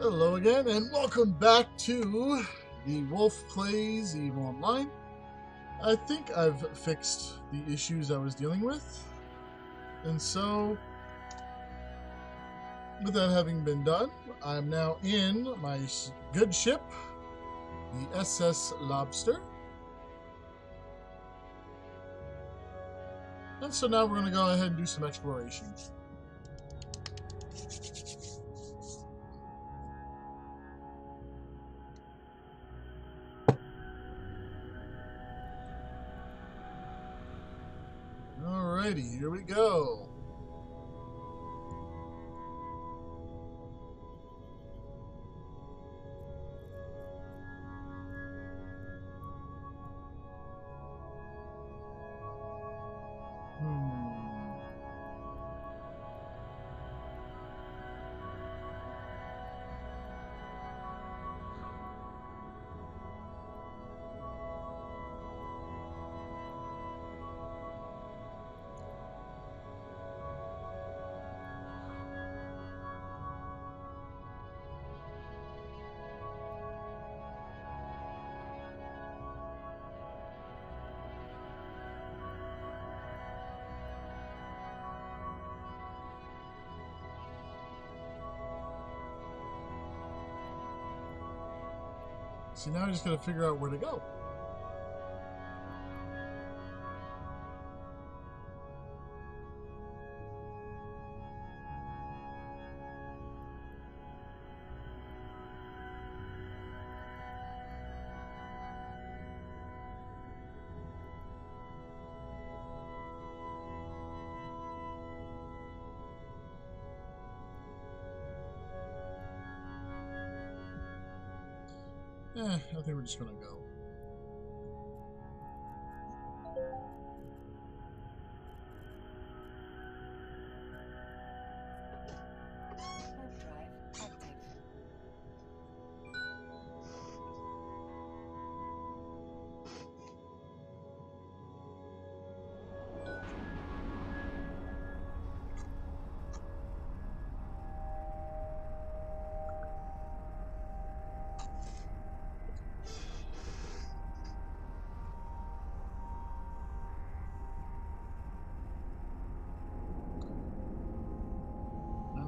Hello again, and welcome back to the Wolf Plays EVE Online. I think I've fixed the issues I was dealing with, and so, with that having been done, I'm now in my good ship, the SS Lobster. And so now we're going to go ahead and do some exploration. Alrighty, here we go. See, now I just got to figure out where to go. I think we're just gonna go.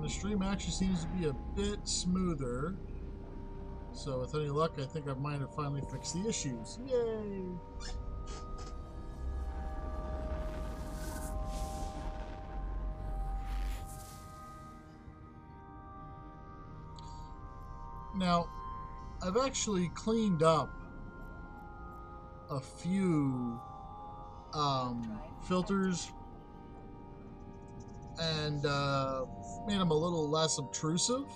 The stream actually seems to be a bit smoother, so with any luck I think I might have finally fixed the issues. Yay! Now, I've actually cleaned up a few filters and made them a little less obtrusive,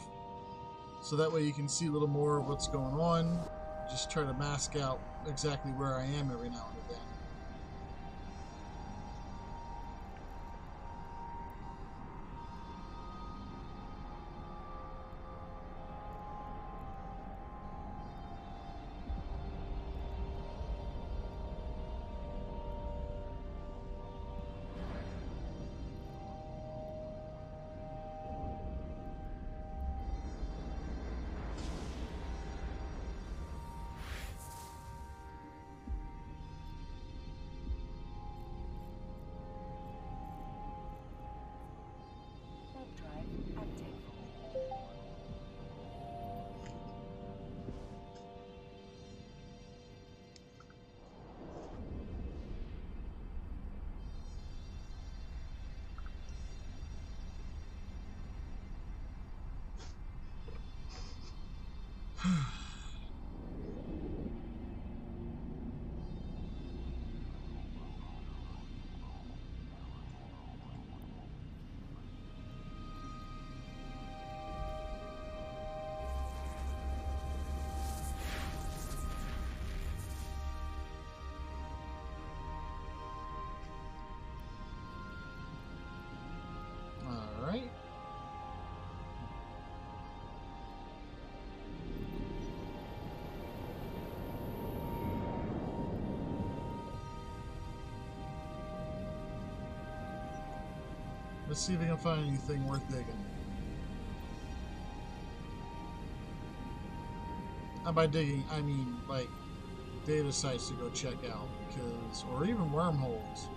so that way you can see a little more of what's going on. Just try to mask out exactly where I am every now and then. Alright. Let's see if we can find anything worth digging. And by digging, I mean like data sites to go check out, because, or even wormholes.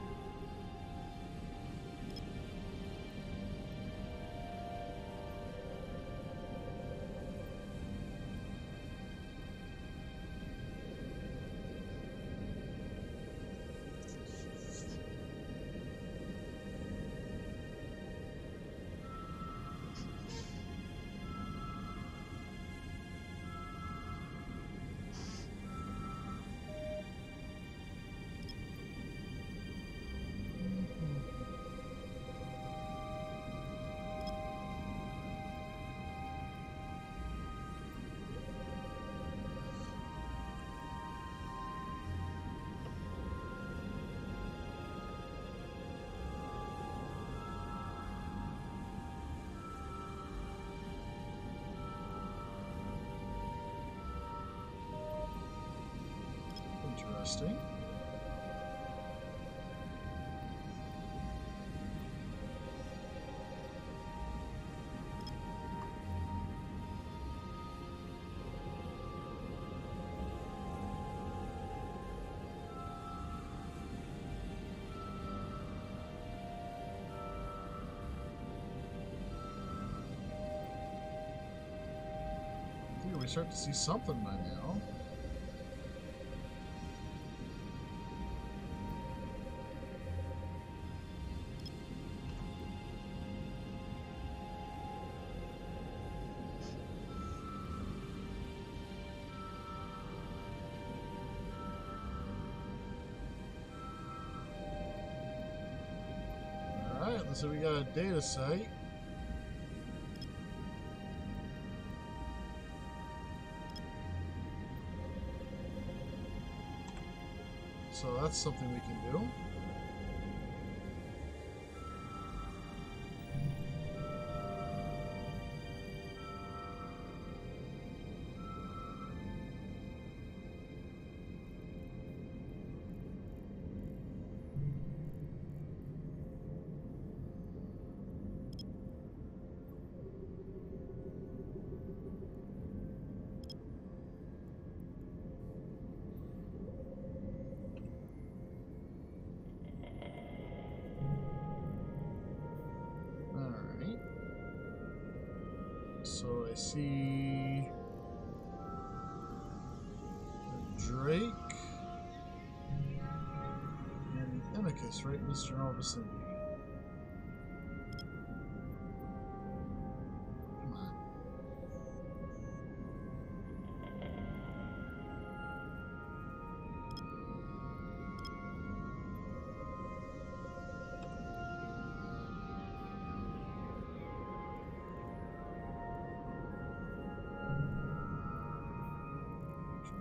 Interesting. I think we start to see something by now. Alright, so we got a data site. So that's something we can do. Alright. So I see a Drake and an Amicus right in this general vicinity. Come on.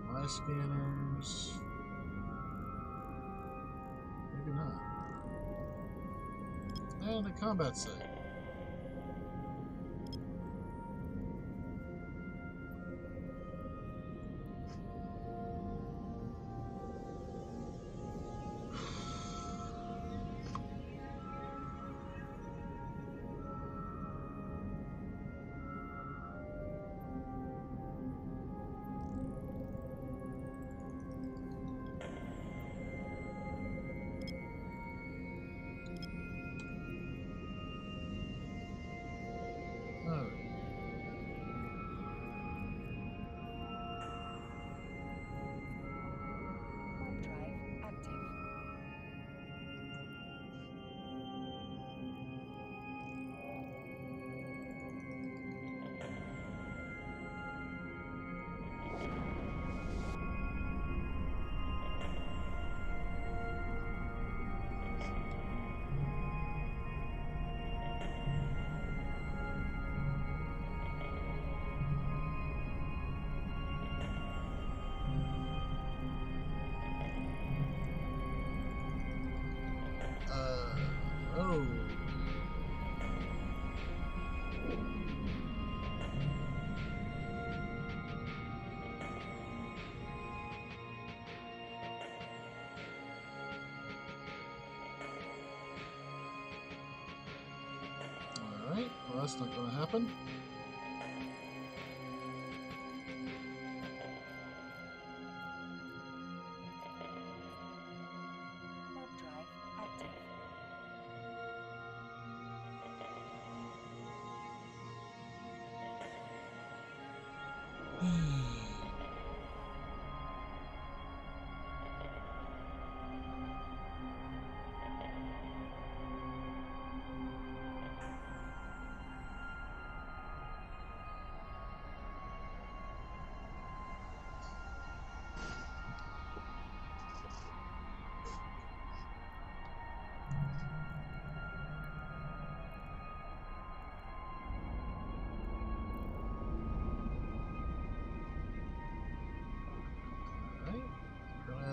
My scanners. Maybe not. And a combat site. Warp drive active. Oh. Alright, well that's not gonna happen.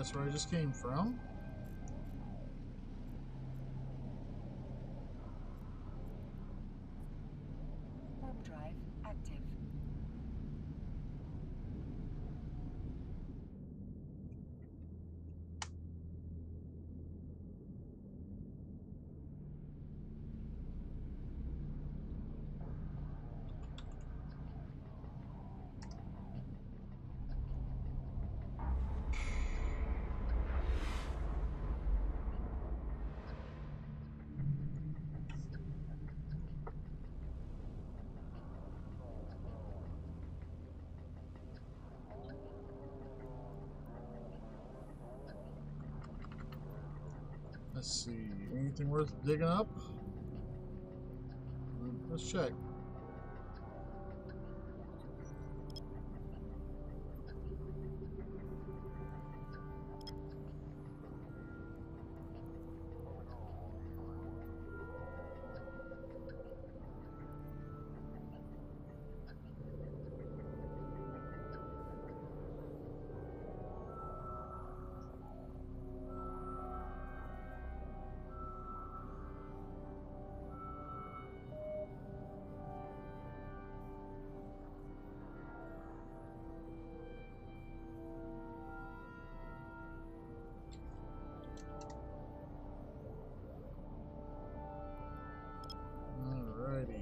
That's where I just came from. Warp drive active. Let's see, anything worth digging up? Let's check. Alrighty.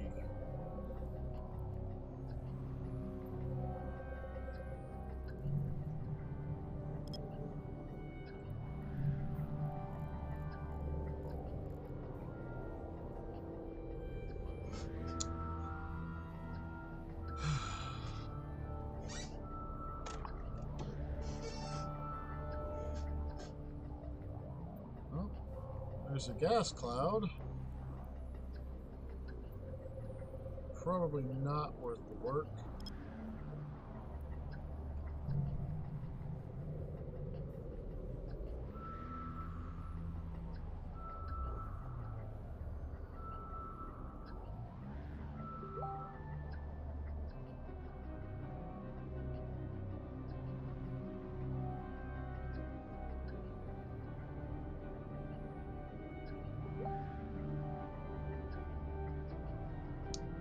Oh, there's a gas cloud. Probably not worth the work.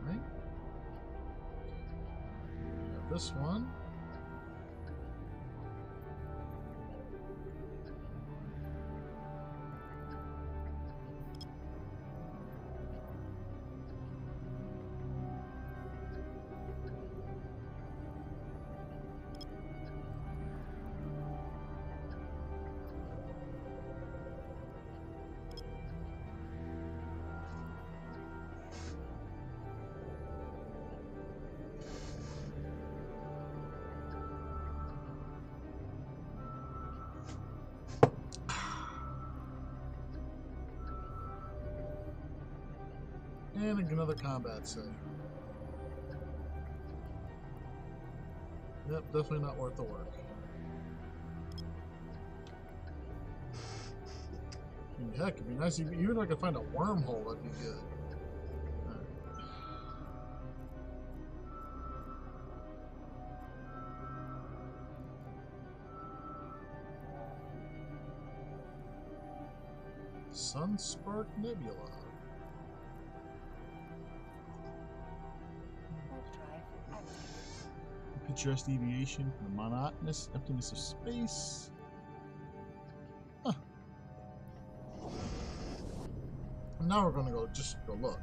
Right? We have this one. And another combat save. Yep, definitely not worth the work. I mean, heck, it'd be nice if, even if I could find a wormhole, that'd be good. Alright. Sunspark Nebula. Warp drive active. Picturesque deviation from the monotonous emptiness of space. Huh. Now we're gonna go just go look.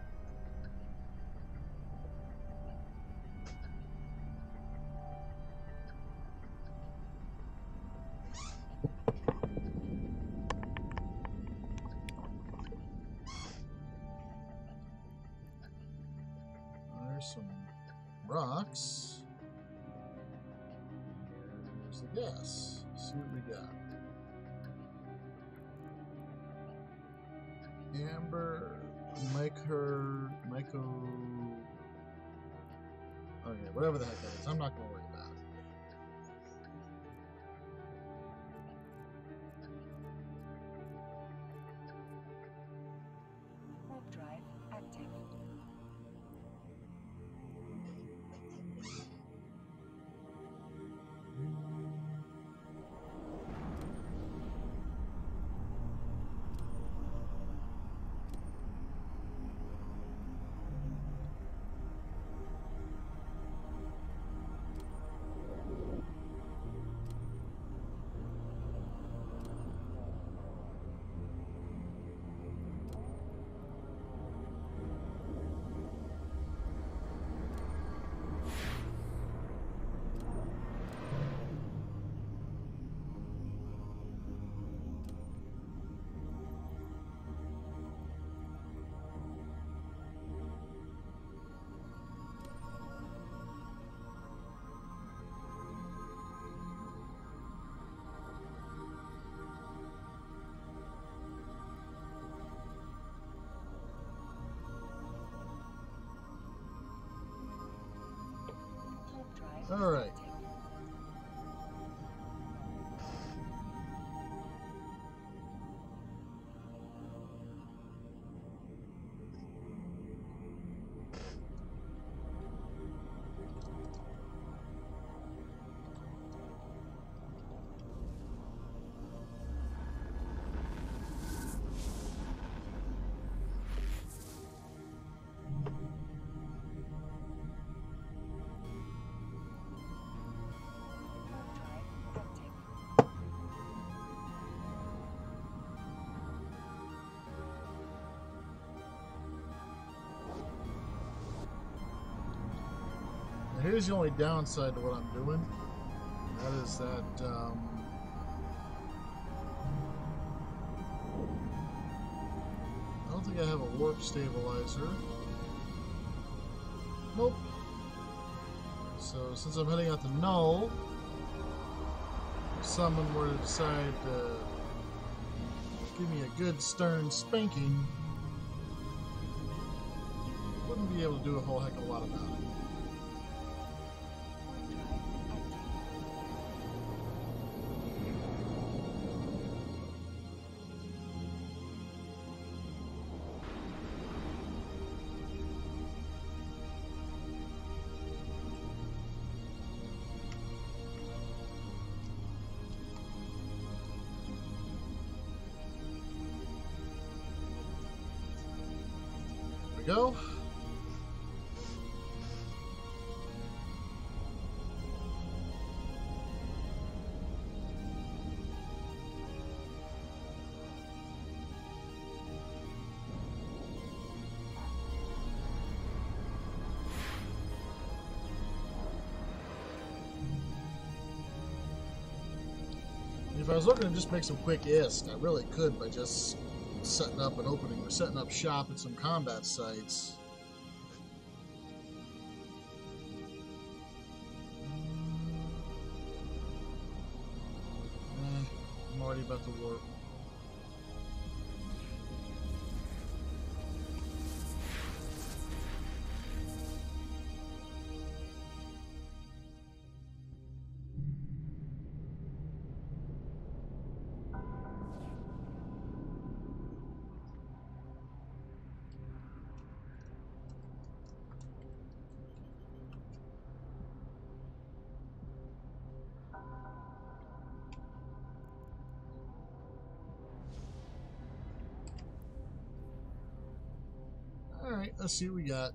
There's some rocks. There's the gas. Let's see what we got. Amber, Myco. Okay, whatever the heck that is. I'm not gonna worry about it. Warp drive active. All right. Warp drive active. Now here's the only downside to what I'm doing. That is that I don't think I have a warp stabilizer. Nope. So since I'm heading out to Null, if someone were to decide to give me a good stern spanking, wouldn't be able to do a whole heck of a lot about it. There we go. If I was looking to just make some quick IST, I really could by just setting up an opening or setting up shop at some combat sites. I'm already about to warp. Alright, let's see what we got.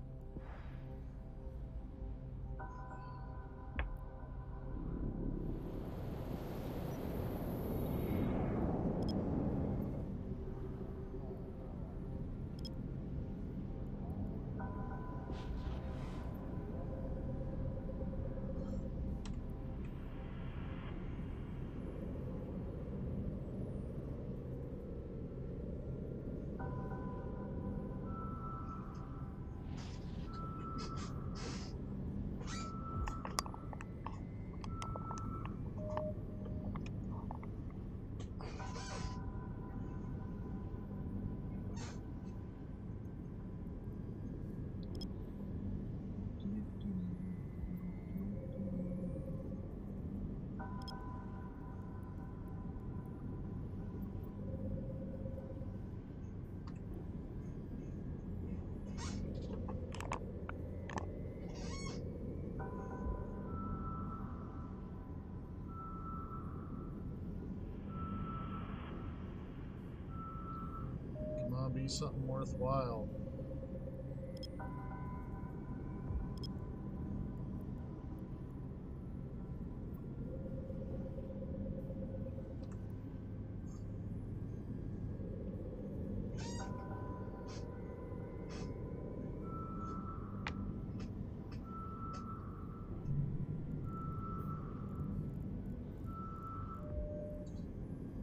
Come on, be something worthwhile.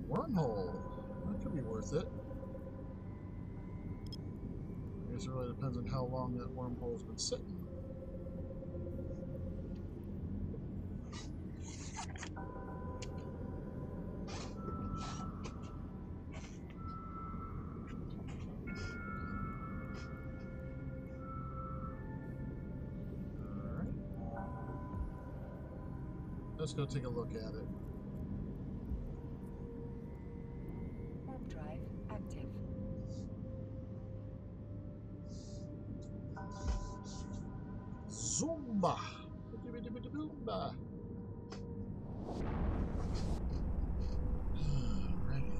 Wormhole. That could be worth it. I guess it really depends on how long that wormhole's been sitting. Alright. let's go take a look at it. Warp drive active. Zumba. Boomba. Alrighty.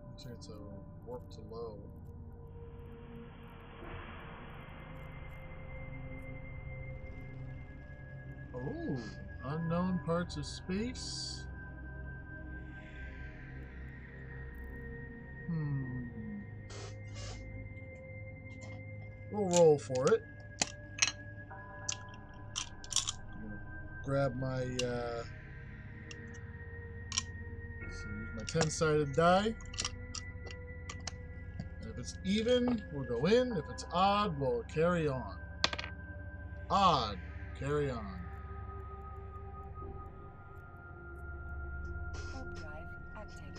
Looks like it's a warp to low. Oh, unknown parts of space. We'll roll for it. I'm gonna grab my use my 10-sided die. And if it's even, we'll go in. If it's odd, we'll carry on. Odd, carry on. Warp drive active.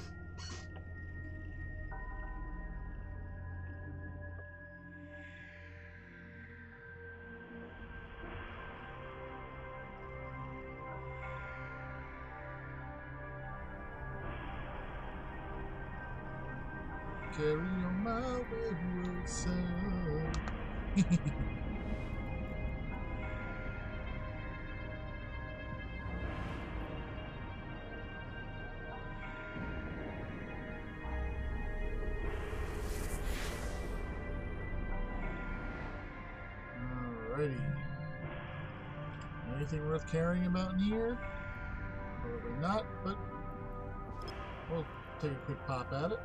Carry on my wayward son. Alrighty. Anything worth caring about in here? Probably not, but we'll take a quick pop at it.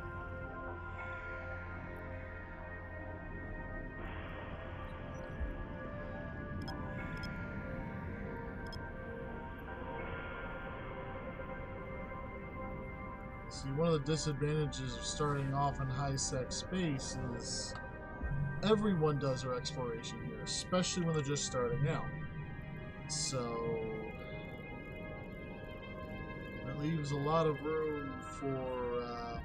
See, one of the disadvantages of starting off in high-sec space is everyone does their exploration here, especially when they're just starting out. So that leaves a lot of room for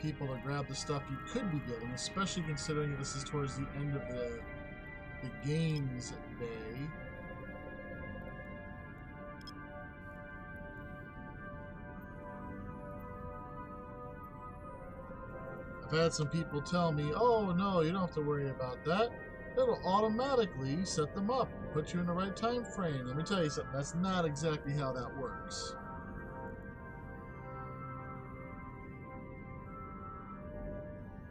people to grab the stuff you could be getting, especially considering this is towards the end of the game's day. I've had some people tell me, oh no, you don't have to worry about that. It'll automatically set them up, put you in the right time frame. Let me tell you something, that's not exactly how that works.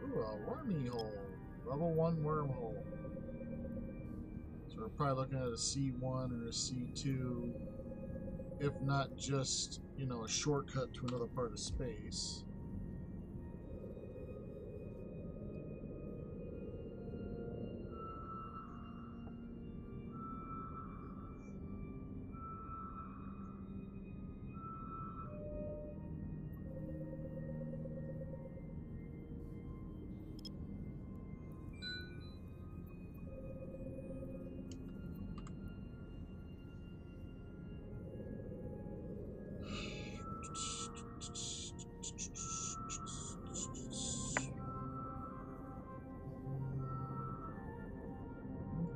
Ooh, a wormy hole. Level 1 wormhole. So we're probably looking at a C1 or a C2, if not just, you know, a shortcut to another part of space.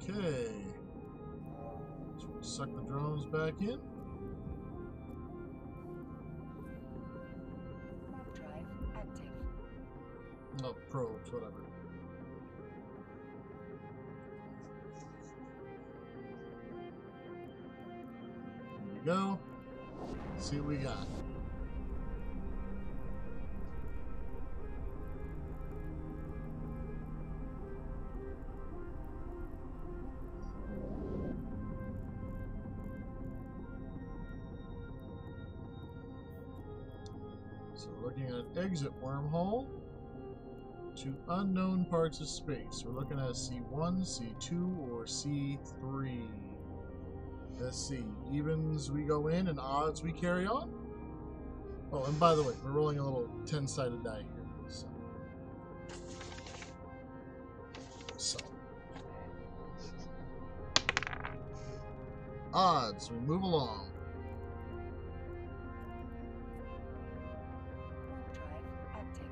Okay. So we'll suck the drones back in. Warp drive active. Oh, probes, whatever. There we go. Let's see what we got. So we're looking at an exit wormhole to unknown parts of space. We're looking at a C1, C2, or C3. Let's see. Evens we go in and odds we carry on. Oh, and by the way, we're rolling a little 10-sided die here. So. Odds, we move along. Warp drive active.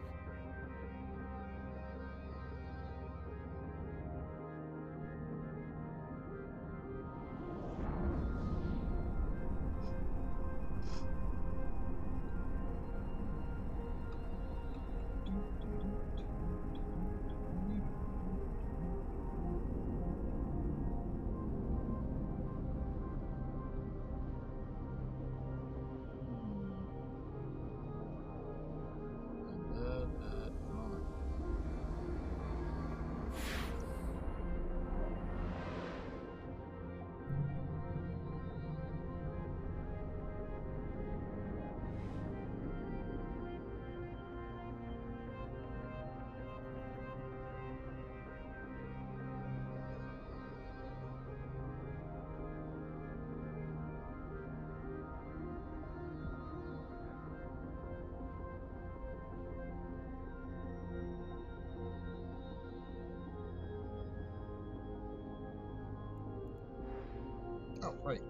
Oh, right.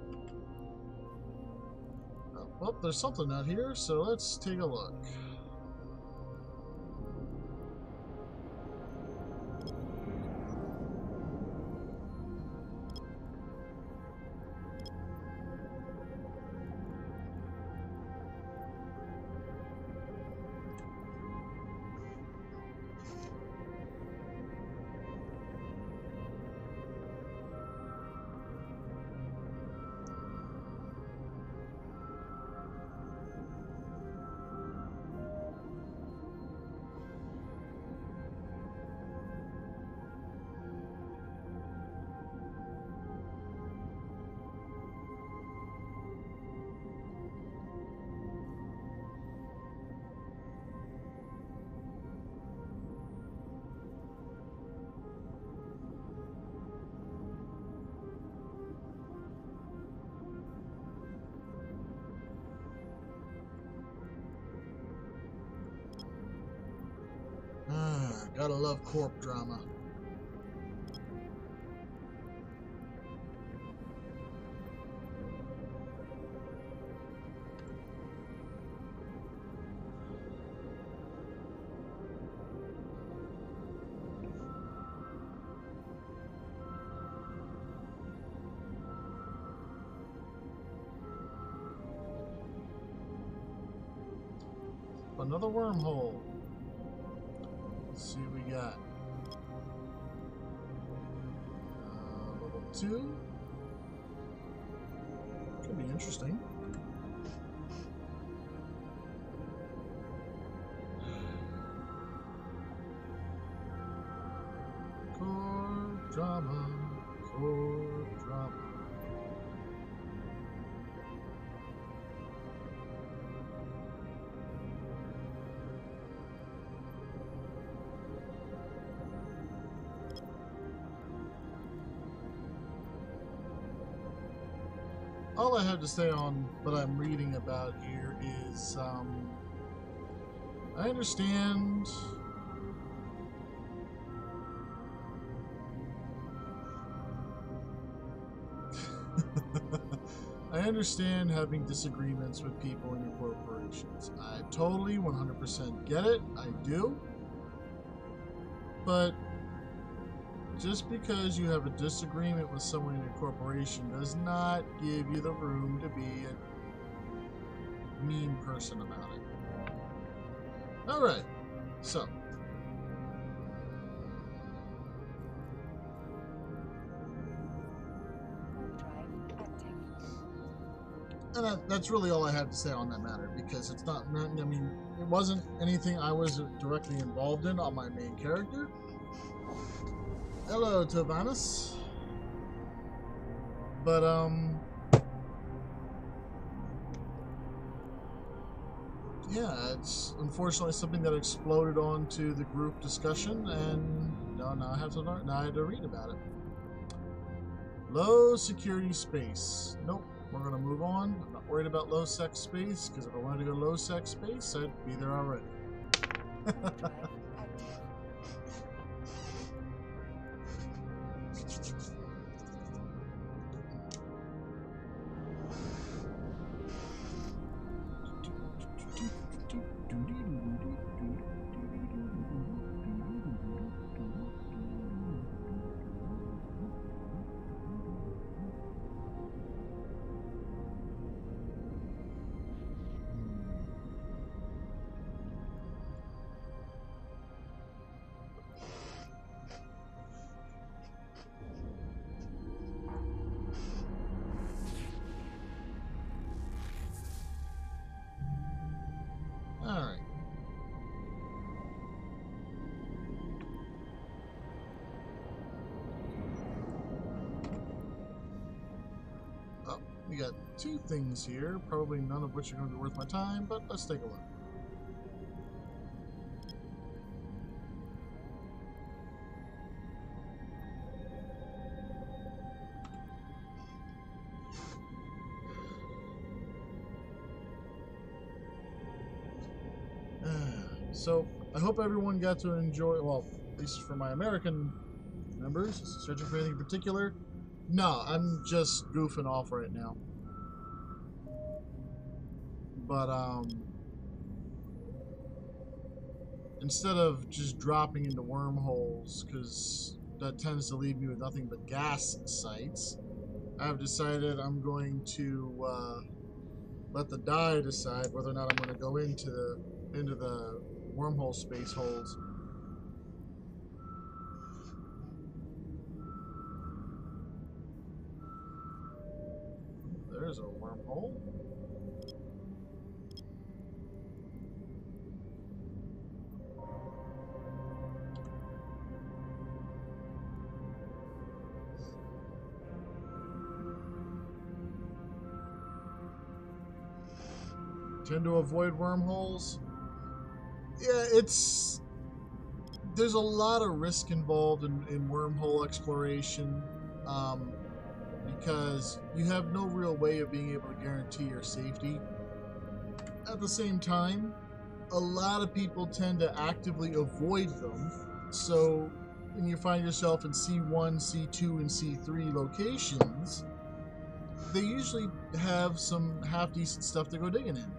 Oh, well, there's something out here, so let's take a look. Gotta love corp drama. Another wormhole. Let's see what we got. Level 2. Could be interesting. Core drama. Core drama. All I have to say on what I'm reading about here is, I understand I understand having disagreements with people in your corporations. I totally 100% get it. I do. But just because you have a disagreement with someone in your corporation does not give you the room to be a mean person about it. Alright, so. Warp drive active. And that's really all I have to say on that matter, because it's not, I mean, it wasn't anything I was directly involved in on my main character. Hello, Tovanis. But, yeah, it's unfortunately something that exploded onto the group discussion, and now I have to learn, now I have to read about it. Low security space. Nope, we're gonna move on. I'm not worried about low sec space, because if I wanted to go low sec space, I'd be there already. Warp drive active. We got two things here, probably none of which are going to be worth my time, but let's take a look. So, I hope everyone got to enjoy, well, at least for my American members, searching for anything in particular. No, I'm just goofing off right now. But, instead of just dropping into wormholes, because that tends to leave me with nothing but gas sites, I've decided I'm going to let the die decide whether or not I'm going to go into the wormhole space holes. There's a wormhole. Tend to avoid wormholes. Yeah, there's a lot of risk involved in wormhole exploration, because you have no real way of being able to guarantee your safety. At the same time, a lot of people tend to actively avoid them, so when you find yourself in C1, C2, and C3 locations, they usually have some half-decent stuff to go digging in.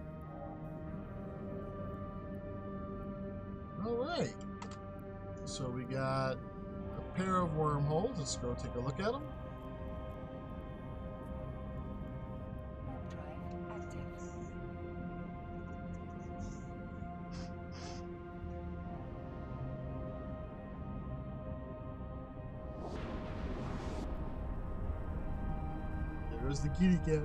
Alright, so we got a pair of wormholes. Let's go take a look at them. Warp drive active. There goes the kitty cat.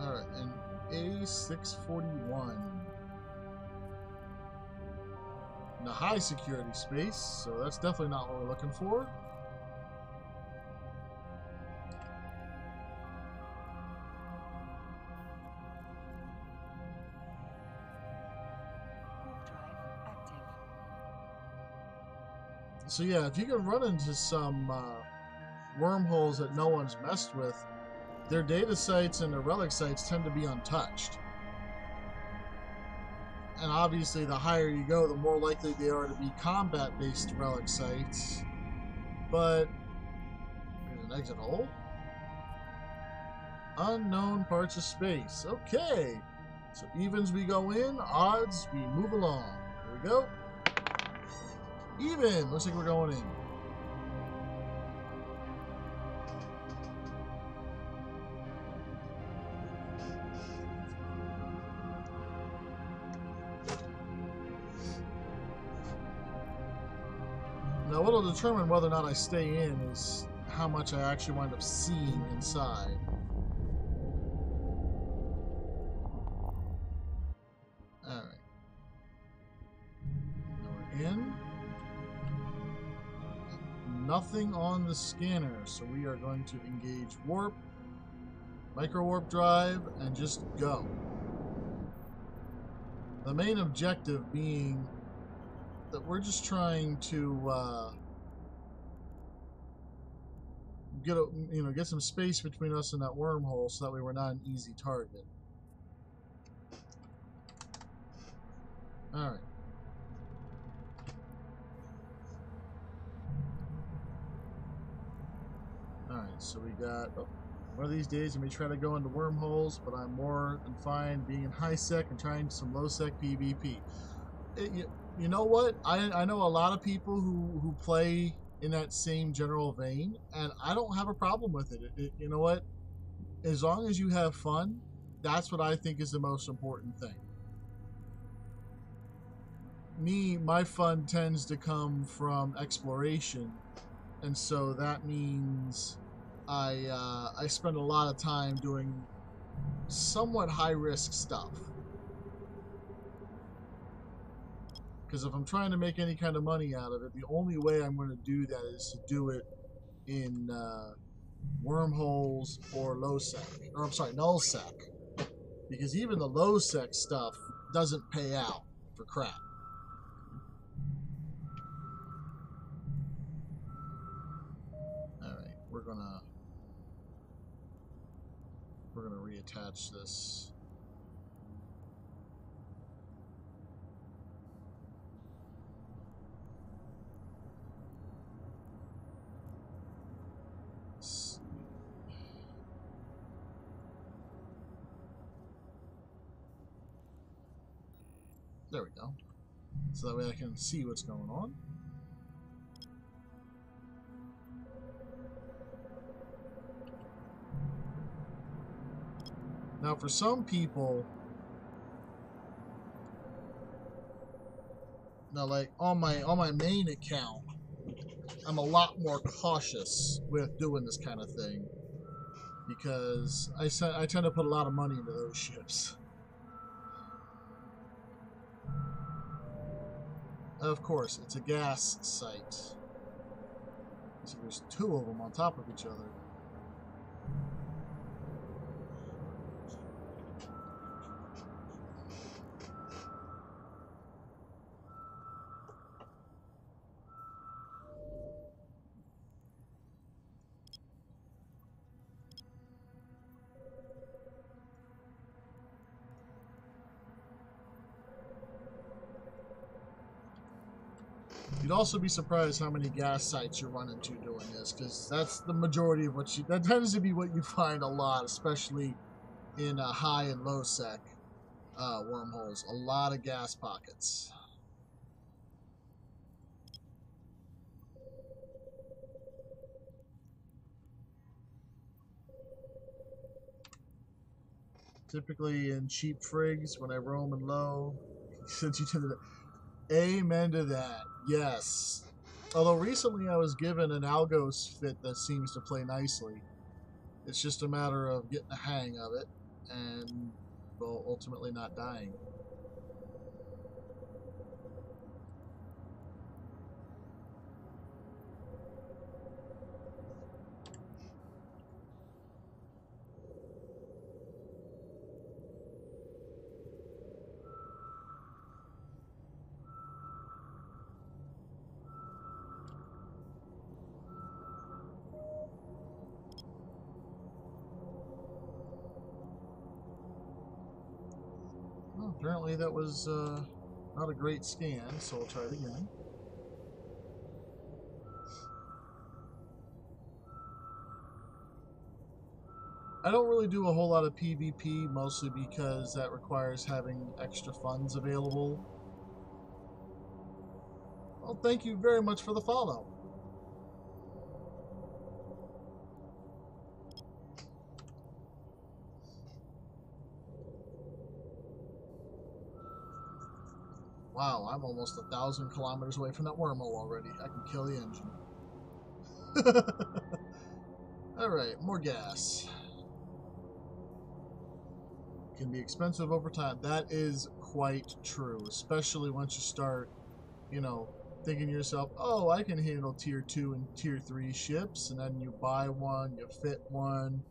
Alright, and A641. In a high security space, so that's definitely not what we're looking for. Warp drive active. So yeah, if you can run into some wormholes that no one's messed with, their data sites and their relic sites tend to be untouched. And obviously, the higher you go, the more likely they are to be combat-based relic sites. But there's an exit hole. Unknown parts of space. Okay. So evens we go in, odds we move along. Here we go. Even. Looks like we're going in. Now, what'll determine whether or not I stay in is how much I actually wind up seeing inside. Alright. Now we're in. Nothing on the scanner, so we are going to engage warp, micro warp drive, and just go. The main objective being that we're just trying to get some space between us and that wormhole, so that way we're not an easy target. All right. All right. So we got one of these days I may try to go into wormholes, but I'm more than fine being in high sec and trying some low sec PvP. You know what? I know a lot of people who play in that same general vein, and I don't have a problem with it. You know what? As long as you have fun, that's what I think is the most important thing. my fun tends to come from exploration, and so that means I spend a lot of time doing somewhat high risk stuff. Because if I'm trying to make any kind of money out of it, the only way I'm going to do that is to do it in wormholes or Lowsec, or I'm sorry, Nulsec. Because even the Lowsec stuff doesn't pay out for crap. Alright, we're gonna reattach this. There we go. So that way I can see what's going on. Now for some people, now like on my main account, I'm a lot more cautious with doing this kind of thing because I tend to put a lot of money into those ships. Of course, it's a gas site. So there's two of them on top of each other. You'd also be surprised how many gas sites you run into doing this, because that's the majority of what that tends to be what you find a lot, especially in high and low sec wormholes. A lot of gas pockets. Typically in cheap frigs when I roam in low, since you tend to. Amen to that. Yes. Although recently I was given an Algos fit that seems to play nicely. It's just a matter of getting the hang of it and, well, ultimately not dying. Well, apparently that was not a great scan, so we'll try it again. I don't really do a whole lot of PvP, mostly because that requires having extra funds available. Well, thank you very much for the follow. Wow, I'm almost 1,000 kilometers away from that wormhole already. I can kill the engine. Alright, more gas. Can be expensive over time. That is quite true, especially once you start, you know, thinking to yourself, oh, I can handle tier 2 and tier 3 ships, and then you buy one, you fit one,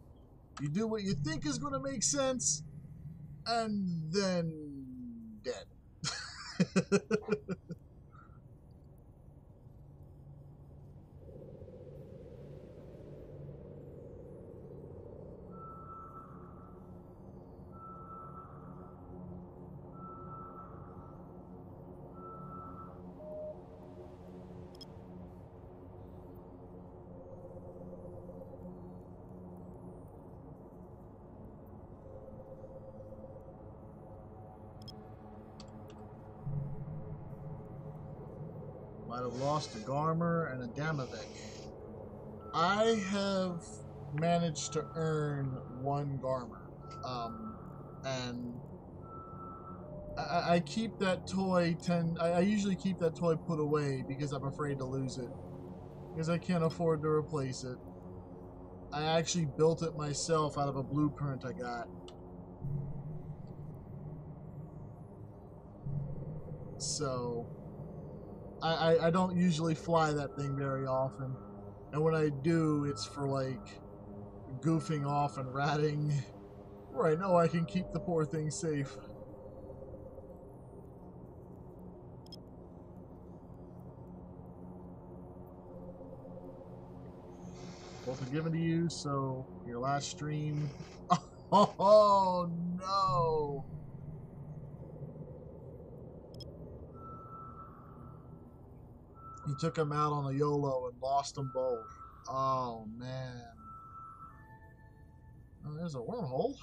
you do what you think is going to make sense, and then dead. Might have lost a Garmer and a Damavik. I have managed to earn one Garmer. And I keep that toy I usually keep that toy put away because I'm afraid to lose it. Because I can't afford to replace it. I actually built it myself out of a blueprint I got. So I don't usually fly that thing very often. And when I do, it's for like goofing off and ratting. Where I know I can keep the poor thing safe. Both are given to you, so your last stream. Oh no! He took them out on a YOLO and lost them both. Oh man. Oh, there's a wormhole.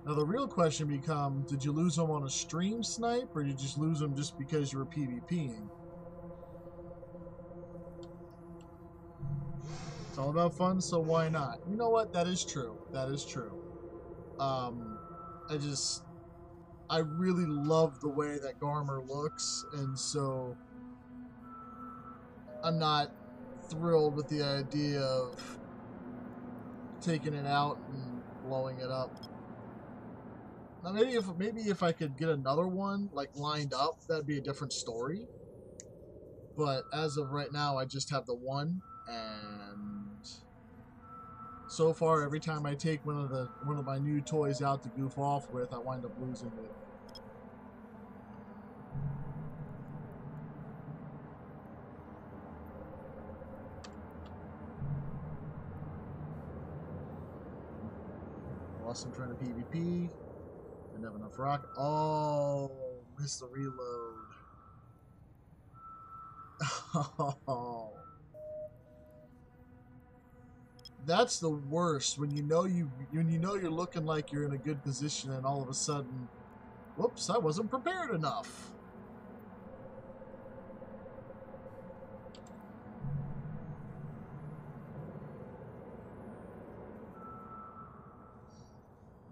Now the real question becomes, did you lose them on a stream snipe, or did you just lose them just because you were PvPing? It's all about fun, so why not? You know what? That is true. That is true. Um, I really love the way that Garmer looks, and so I'm not thrilled with the idea of taking it out and blowing it up. Now maybe if I could get another one like lined up, that'd be a different story. But as of right now, I just have the one, and so far every time I take one of my new toys out to goof off with, I wind up losing it. Lost some trying to PvP. Didn't have enough rock. Oh, missed the reload. Oh. That's the worst when you know you're looking like you're in a good position and all of a sudden, whoops, I wasn't prepared enough.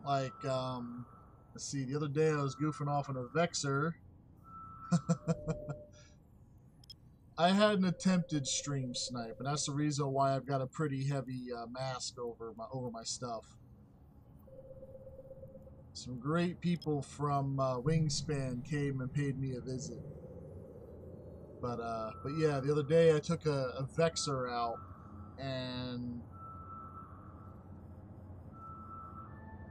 Like, let's see, the other day I was goofing off in a Vexer. I had an attempted stream snipe, and that's the reason why I've got a pretty heavy mask over my stuff. Some great people from Wingspan came and paid me a visit. But yeah, the other day I took a Vexer out, and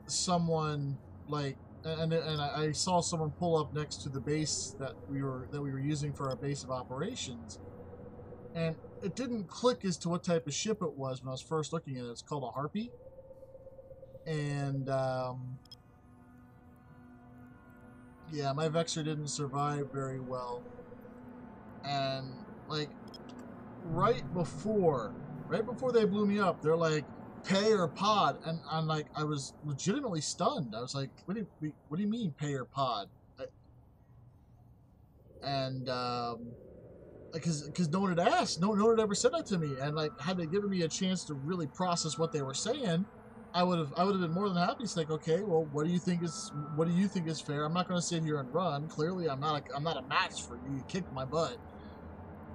someone like and I saw someone pull up next to the base that we were using for our base of operations, and it didn't click as to what type of ship it was when I was first looking at it. It's called a Harpy, and yeah, my Vexer didn't survive very well, and like right before they blew me up, they're like, pay or pod, and I'm like, I was legitimately stunned. I was like, what do you mean pay or pod? And because no one had asked, no one had ever said that to me, and like had they given me a chance to really process what they were saying, I would have been more than happy. It's like, okay, well, what do you think is fair? I'm not going to sit here and run. Clearly, I'm not a match for you. You kicked my butt,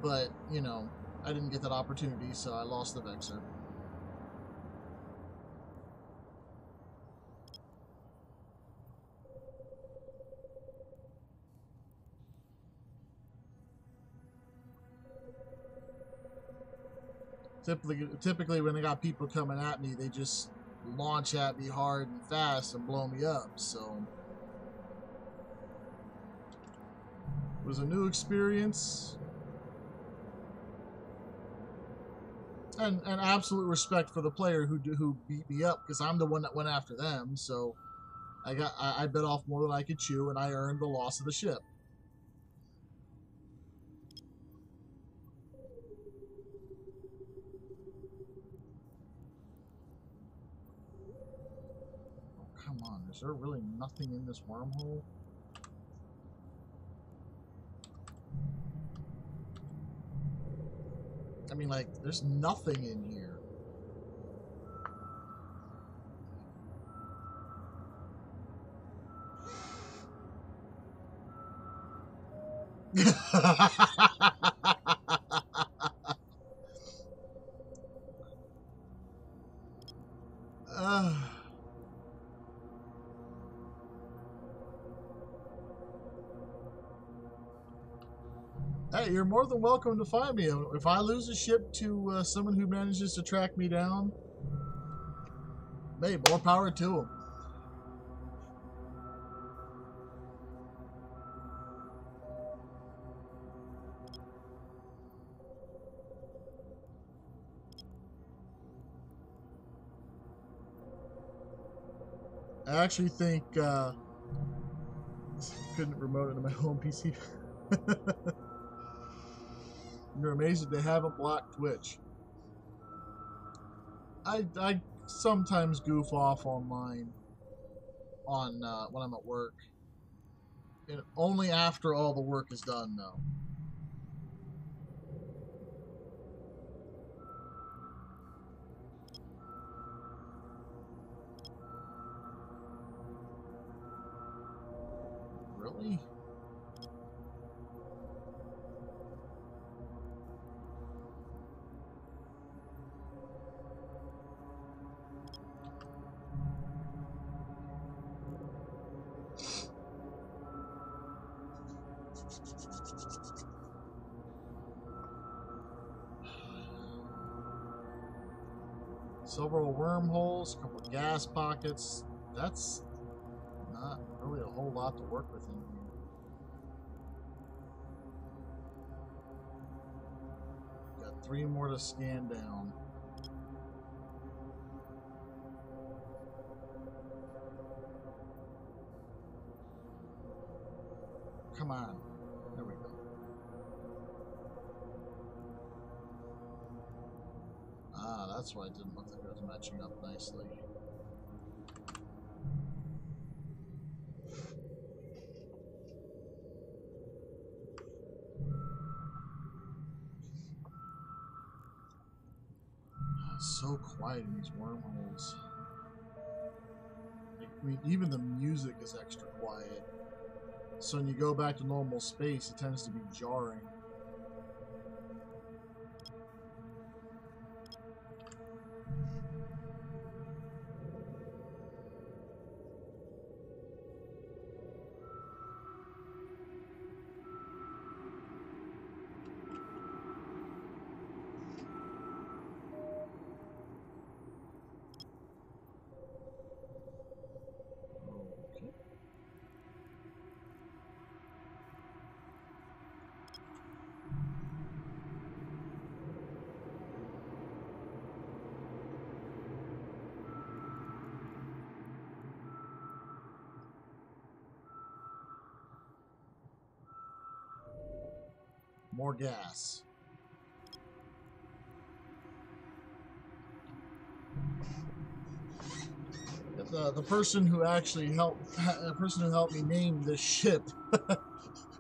but you know, I didn't get that opportunity, so I lost the Vexer. Typically, when they got people coming at me, they just launch at me hard and fast and blow me up. So it was a new experience, and absolute respect for the player who beat me up, because I'm the one that went after them. So I bit off more than I could chew, and I earned the loss of the ship. Come on, is there really nothing in this wormhole? I mean, like, there's nothing in here. uh, hey, you're more than welcome to find me. If I lose a ship to someone who manages to track me down, hey, more power to them. I actually think couldn't remote into my home PC. You're amazed that they haven't blocked Twitch. I sometimes goof off online on when I'm at work, and only after all the work is done, though. Really? Several wormholes, a couple of gas pockets. That's not really a whole lot to work with in here. Got 3 more to scan down. Come on. There we go. Ah, that's why it didn't look like it was matching up nicely. It's so quiet in these wormholes. I mean, even the music is extra quiet. So when you go back to normal space, it tends to be jarring. Okay. More gas. If the person who actually helped, the person who helped me name this ship,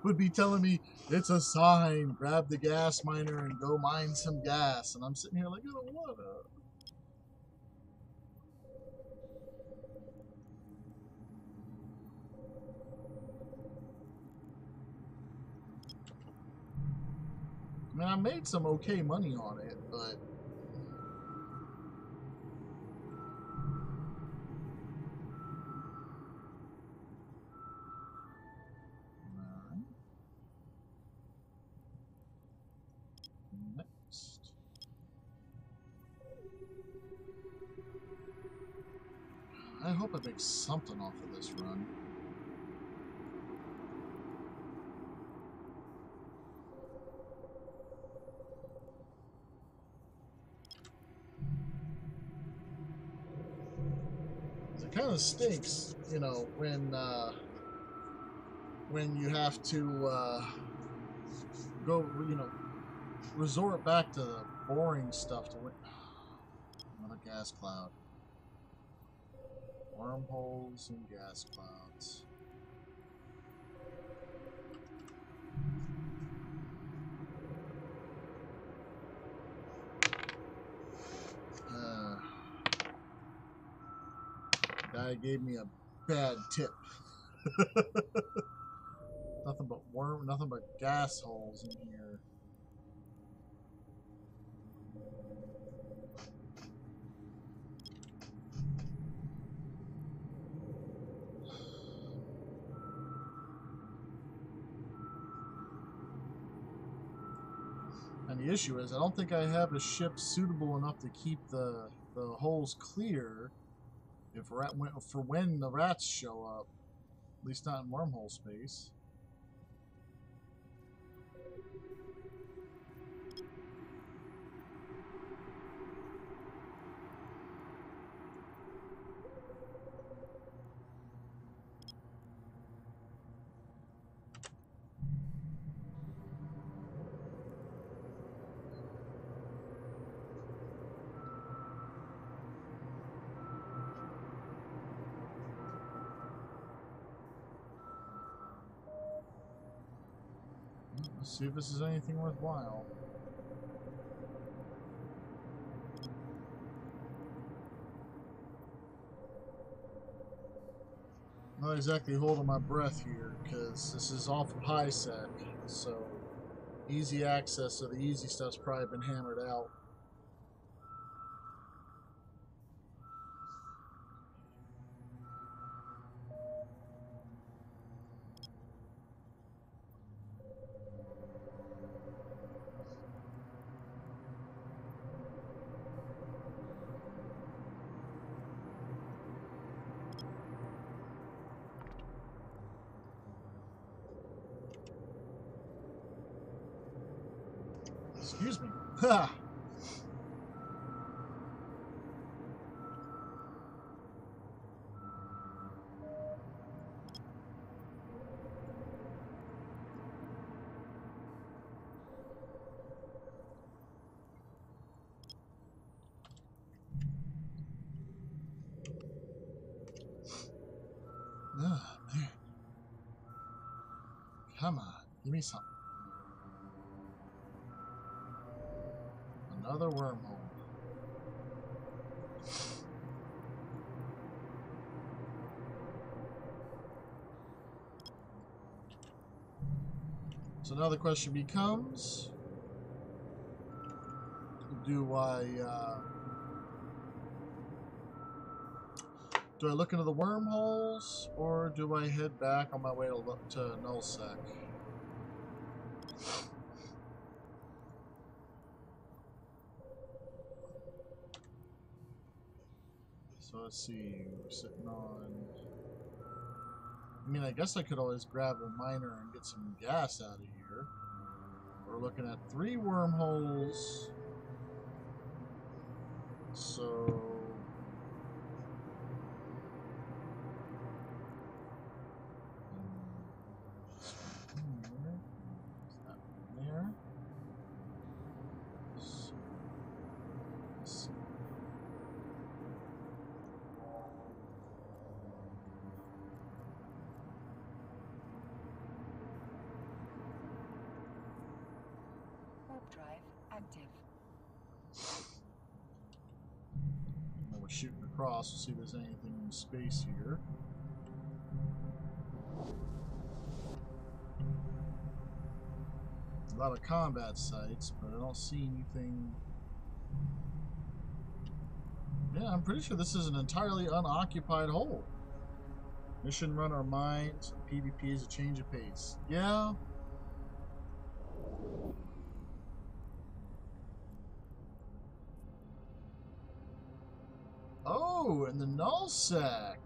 would be telling me it's a sign. Grab the gas miner and go mine some gas, and I'm sitting here like, I don't wanna. I mean, I made some okay money on it, but alright. Next. I hope I make something off of this run. It kind of stinks, you know, when you have to go, you know, resort back to the boring stuff to win. Another gas cloud. Wormholes and gas clouds. guy gave me a bad tip. Nothing but gas holes in here. And the issue is, I don't think I have a ship suitable enough to keep the holes clear for when the rats show up. At least not in wormhole space. Let's see if this is anything worthwhile. Not exactly holding my breath here, because this is off of high sec, so easy access, so the easy stuff's probably been hammered out. Excuse me. Ha! Ah, man. Come on, give me something. Another wormhole. So now the question becomes, do I look into the wormholes, or do I head back on my way to Nulsec? So let's see, we're sitting on... I mean, I guess I could always grab a miner and get some gas out of here. We're looking at 3 wormholes. So... there. So, let's see. Warp drive active. While we're shooting across, we'll see if there's anything in space here. A lot of combat sites, but I don't see anything. Yeah, I'm pretty sure this is an entirely unoccupied hole. Mission run our mines. PvP is a change of pace. Yeah. Oh, and the Nulsec.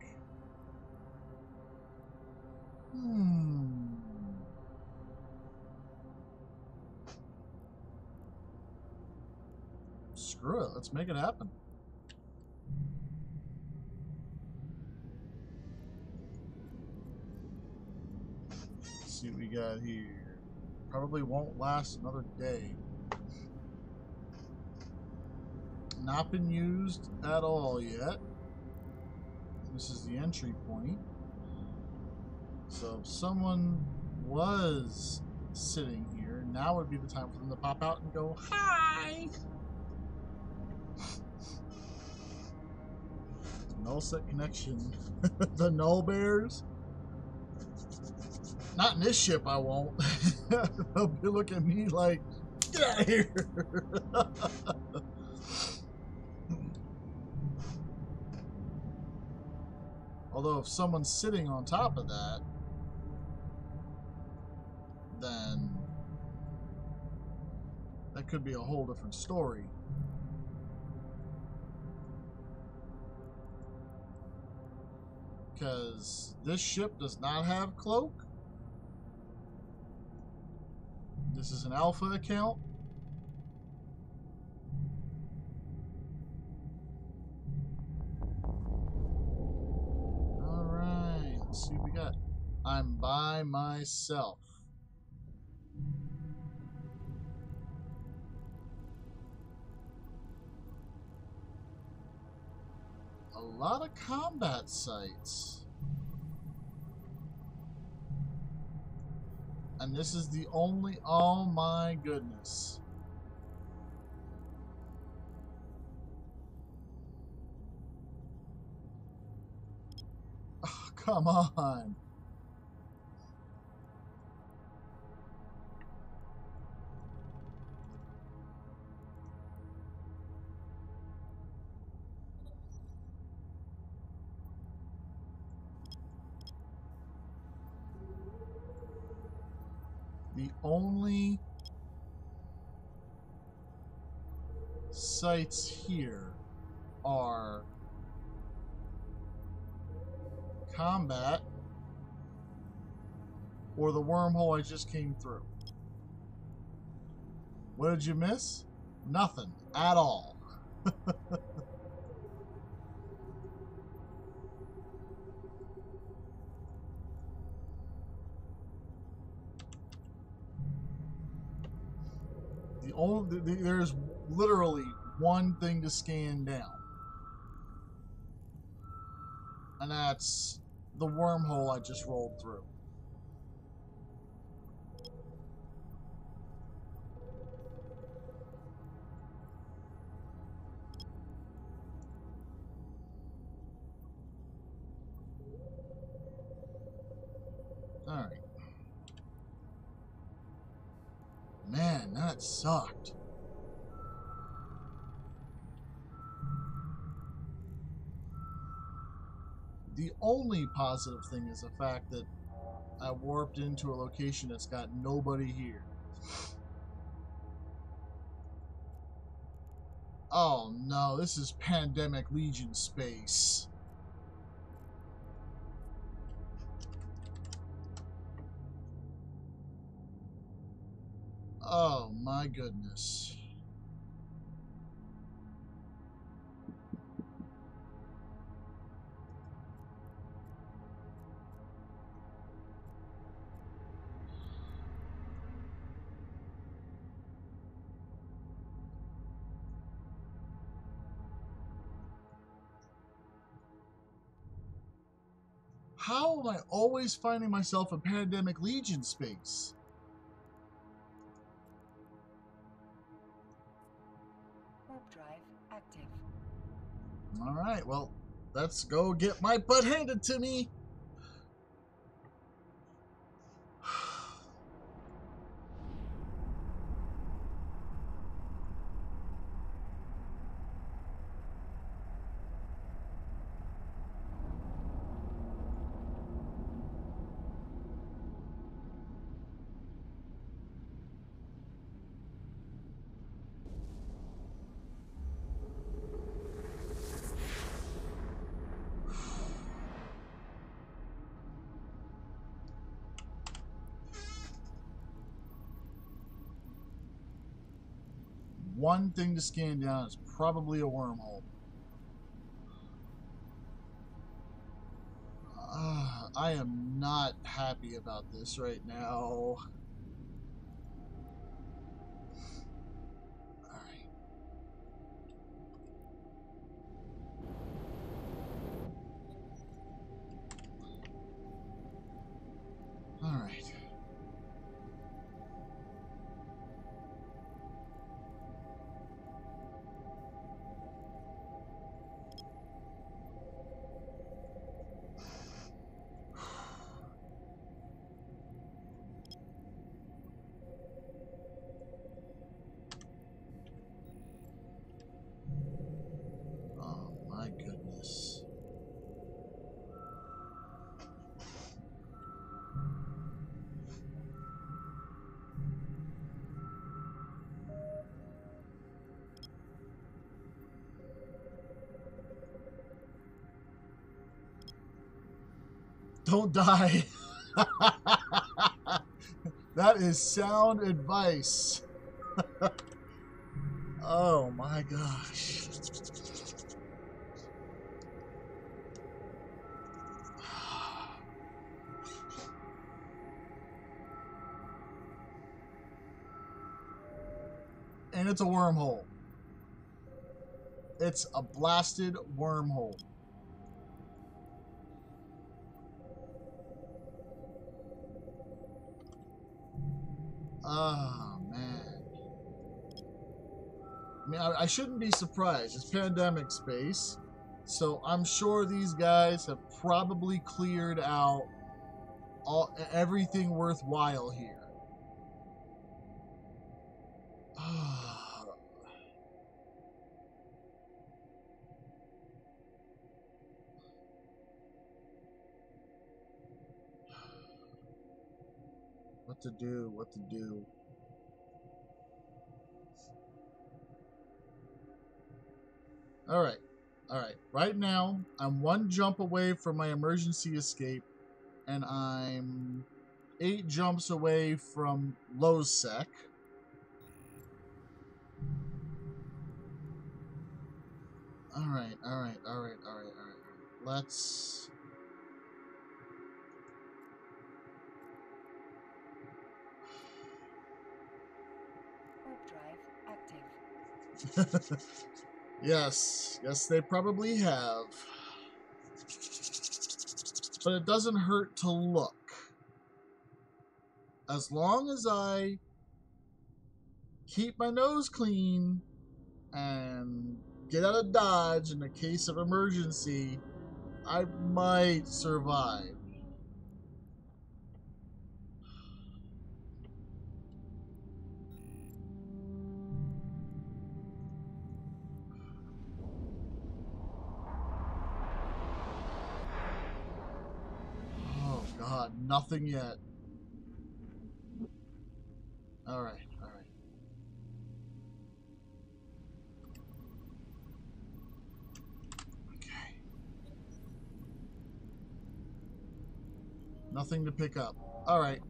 Screw it, let's make it happen. Let's see what we got here. Probably won't last another day. Not been used at all yet. This is the entry point. So if someone was sitting here, now would be the time for them to pop out and go, hi! Nulsec connection. The Null Bears? Not in this ship, I won't. They'll be looking at me like, get out of here! Although if someone's sitting on top of that, then that could be a whole different story. Because this ship does not have cloak. This is an alpha account. Alright, let's see what we got. I'm by myself. A lot of combat sites. And this is the only... Oh my goodness. Oh, come on. The only sites here are combat or the wormhole I just came through. What did you miss? Nothing at all. There's literally one thing to scan down, and that's the wormhole I just rolled through. All right. Man, that sucked. The only positive thing is the fact that I warped into a location that's got nobody here. Oh no, this is Pandemic Legion space. Oh my goodness. How am I always finding myself in Pandemic Legion space? Warp drive active. Alright, well, let's go get my butt handed to me. One thing to scan down is probably a wormhole. I am not happy about this right now. Alright. Alright. Don't die. That is sound advice. Oh my gosh. And it's a wormhole. It's a blasted wormhole. Oh, man. I mean, I shouldn't be surprised. It's pandemic space. So I'm sure these guys have probably cleared out everything worthwhile here. What to do, what to do. Alright, alright. Right now, I'm one jump away from my emergency escape, and I'm 8 jumps away from Nulsec. Alright, alright, alright, alright, alright. Let's... Warp drive active. Yes, yes, they probably have. But it doesn't hurt to look. As long as I keep my nose clean and get out of Dodge in the case of emergency, I might survive. Oh God, nothing yet. Alright, alright. Okay. Nothing to pick up. Alright.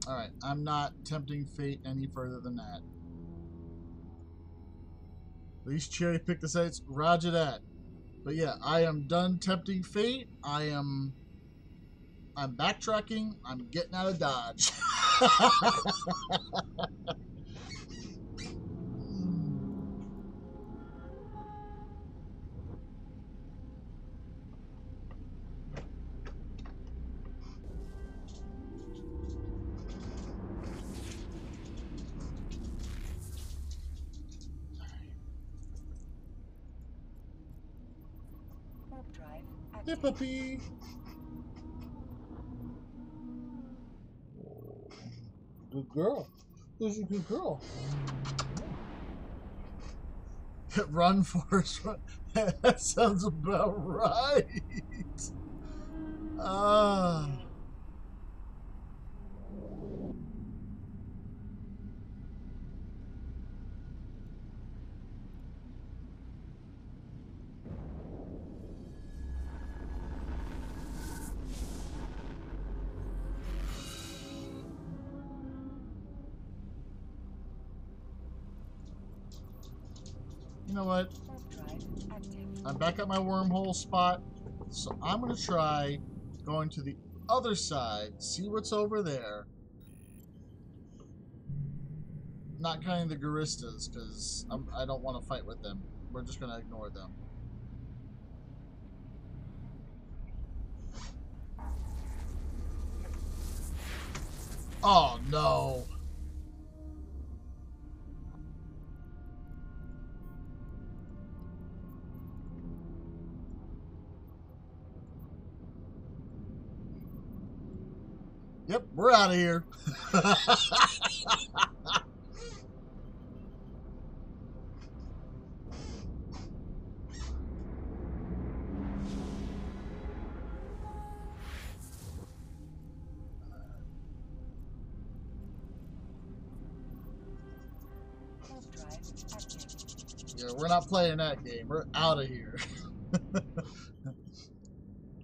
Alright, I'm not tempting fate any further than that. At least cherry pick the sites. Roger that. But yeah, I am done tempting fate. I'm backtracking. I'm getting out of Dodge. Warp drive Hey, active. puppy. Good girl. There's a good girl. Run, Forrest, run. That sounds about right. Ah. You know what? Warp drive active. I'm back at my wormhole spot, so I'm going to try going to the other side, see what's over there. Not counting the Guristas, because I don't want to fight with them. We're just going to ignore them. Oh, no. Yep, we're out of here. Warp drive active. Yeah, we're not playing that game. We're out of here.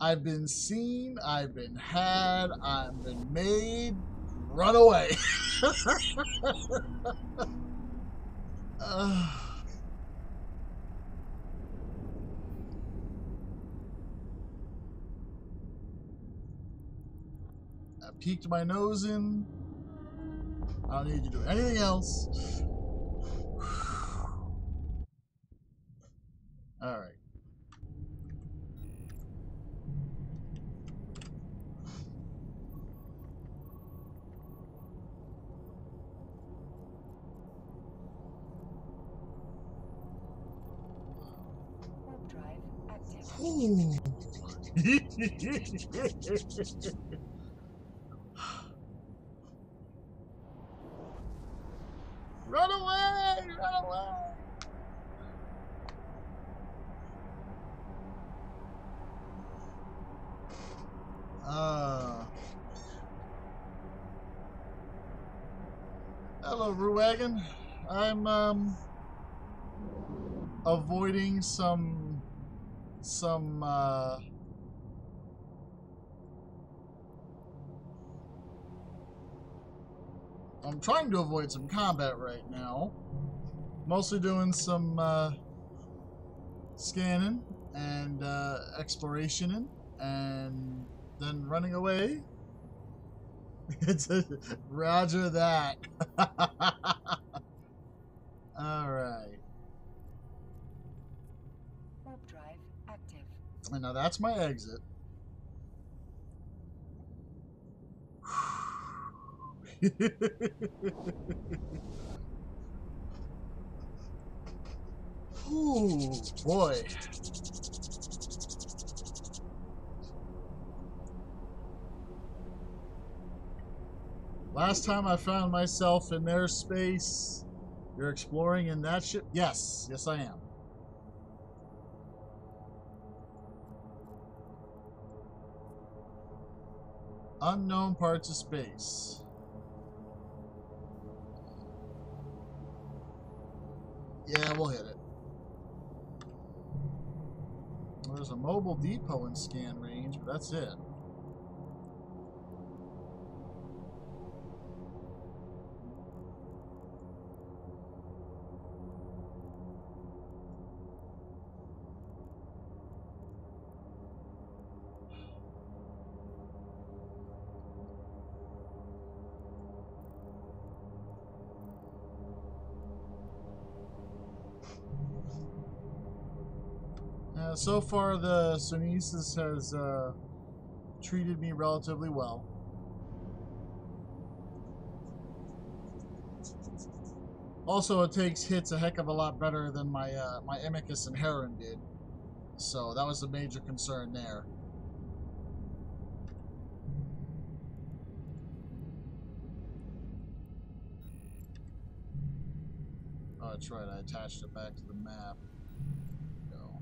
I've been seen, I've been had, I've been made. Run away. uh, I peeked my nose in. I don't need you to do anything else. All right. Warp drive active. Ooh. Run away! Run away! Hello, Ruwagon. I'm avoiding some I'm trying to avoid some combat right now. Mostly doing some scanning and exploration and then running away. It's a, Roger that. All right. Warp drive active. And now that's my exit. Ooh, boy. Last time I found myself in their space. You're exploring in that ship? Yes. Yes, I am. Unknown parts of space. Yeah, we'll hit it. Well, there's a mobile depot in scan range, but that's it. So far, the Sunesis has treated me relatively well. Also, it takes hits a heck of a lot better than my my Amicus and Heron did. So that was a major concern there. Oh, that's right. I attached it back to the map. Go.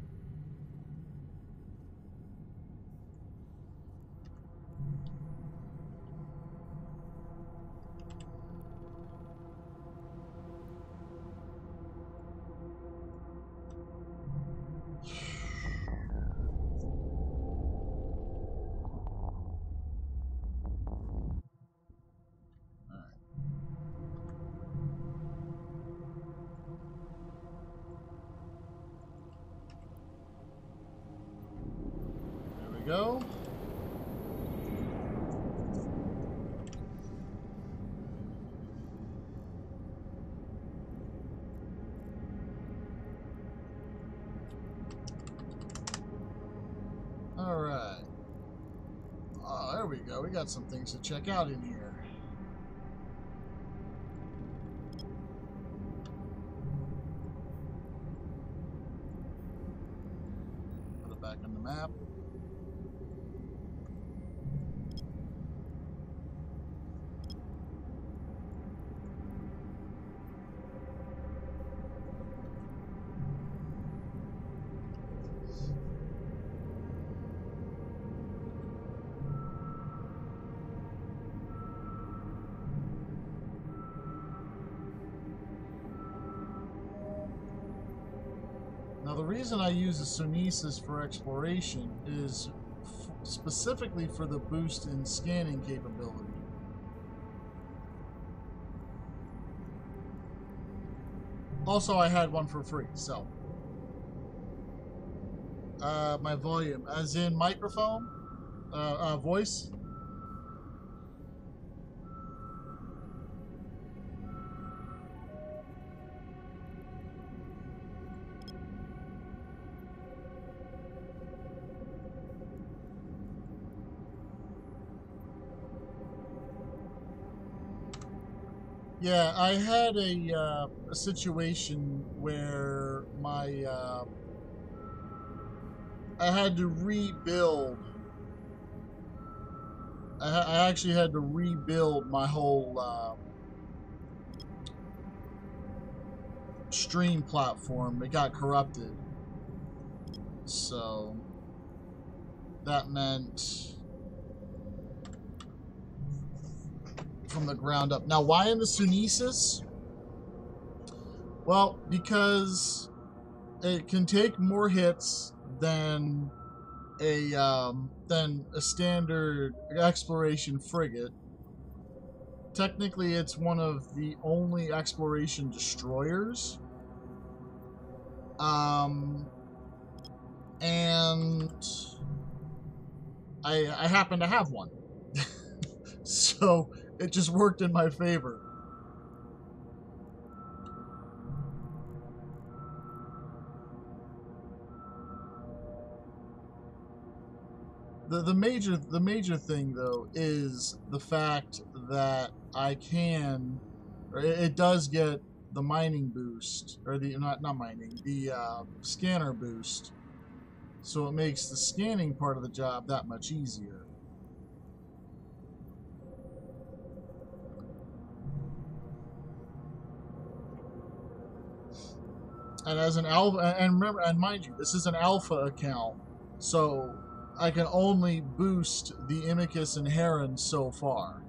Go. All right. Oh, there we go. We got some things to check out in here. Put it back on the map. Now, the reason I use the Sunesis for exploration is specifically for the boost in scanning capability. Also, I had one for free, so. My volume, as in microphone, voice. Yeah, I had a situation where my I had to rebuild. I actually had to rebuild my whole stream platform. It got corrupted, so that meant from the ground up. Now, why in the Sunesis? Well, because it can take more hits than a standard exploration frigate. Technically, it's one of the only exploration destroyers. And I happen to have one. So it just worked in my favor. The major thing though is the fact that I can, or it does get the mining boost, or the not mining, the scanner boost, so it makes the scanning part of the job that much easier. And as an alpha, and remember, and mind you, this is an alpha account, so I can only boost the Imicus and Heron so far.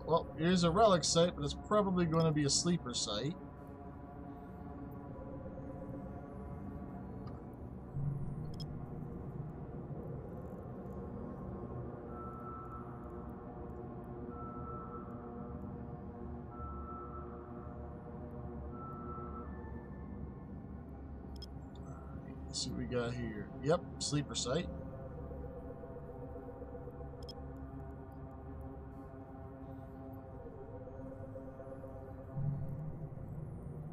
Well, here's a relic site, but it's probably going to be a sleeper site. Let's see what we got here. Yep, sleeper site.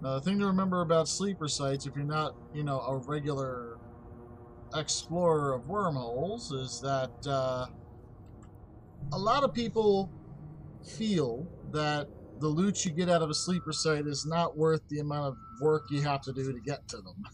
Now, the thing to remember about sleeper sites, if you're not, a regular explorer of wormholes, is that a lot of people feel that the loot you get out of a sleeper site is not worth the amount of work you have to do to get to them.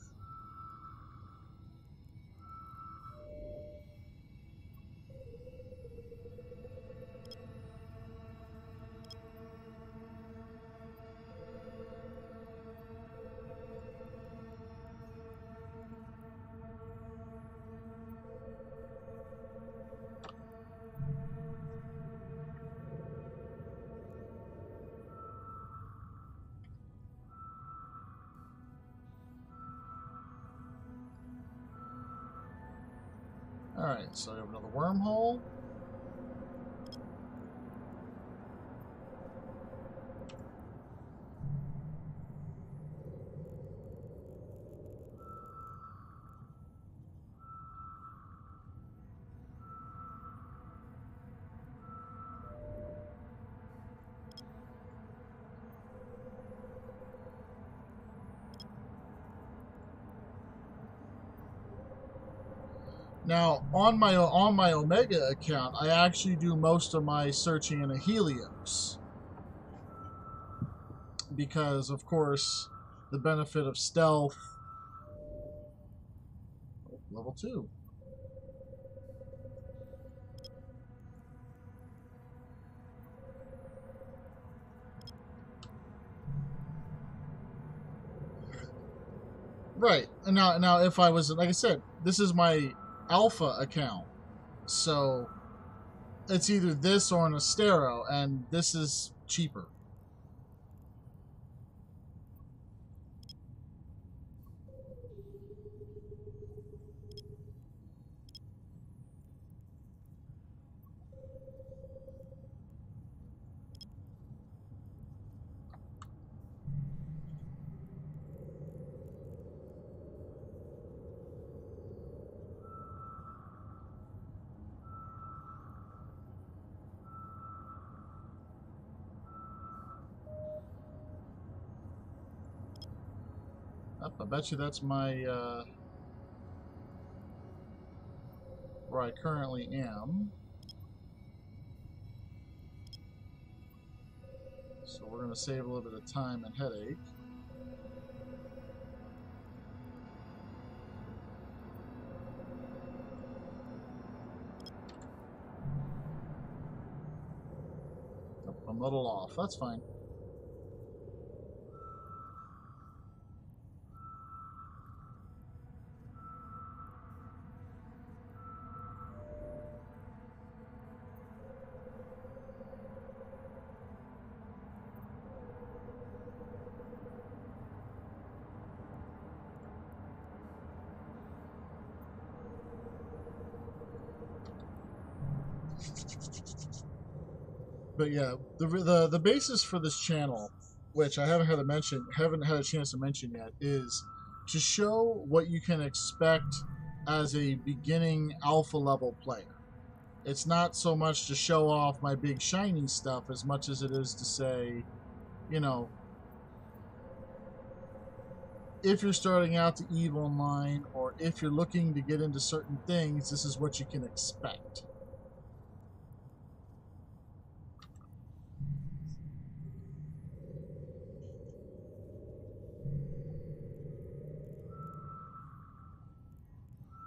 Alright, so I have another wormhole. Now, on my Omega account, I actually do most of my searching in a Helios. Because, of course, the benefit of stealth. Oh, level 2. Right. And now if I was, like I said, this is my alpha account. So it's either this or an Astero, and this is cheaper. Up, I bet you that's my where I currently am. So we're going to save a little bit of time and headache. Oh, I'm a little off. That's fine. But yeah, the basis for this channel, which I haven't had a chance to mention yet, is to show what you can expect as a beginning alpha level player. It's not so much to show off my big shiny stuff as much as it is to say, you know, if you're starting out to EVE Online or if you're looking to get into certain things, this is what you can expect.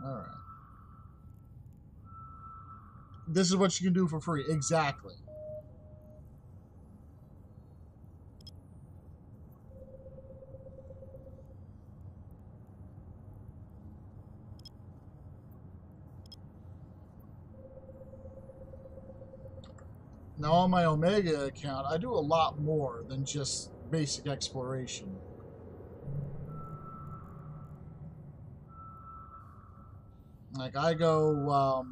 All right. This is what you can do for free. Exactly. Now on my Omega account, I do a lot more than just basic exploration. Like I go,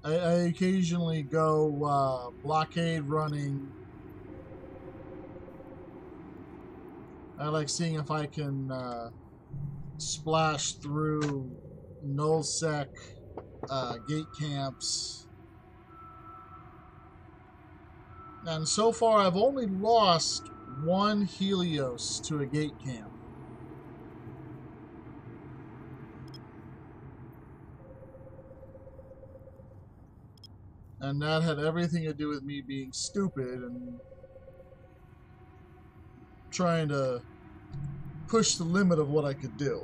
I occasionally go blockade running. I like seeing if I can splash through Nulsec gate camps. And so far, I've only lost one Helios to a gate camp. And that had everything to do with me being stupid and trying to push the limit of what I could do.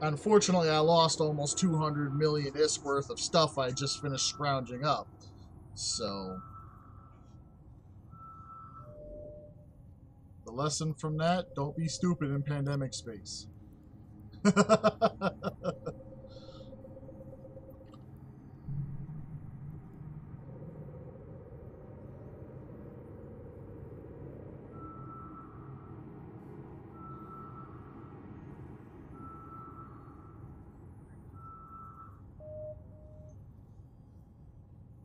Unfortunately, I lost almost 200 million ISK worth of stuff I just finished scrounging up. So, the lesson from that, don't be stupid in pandemic space.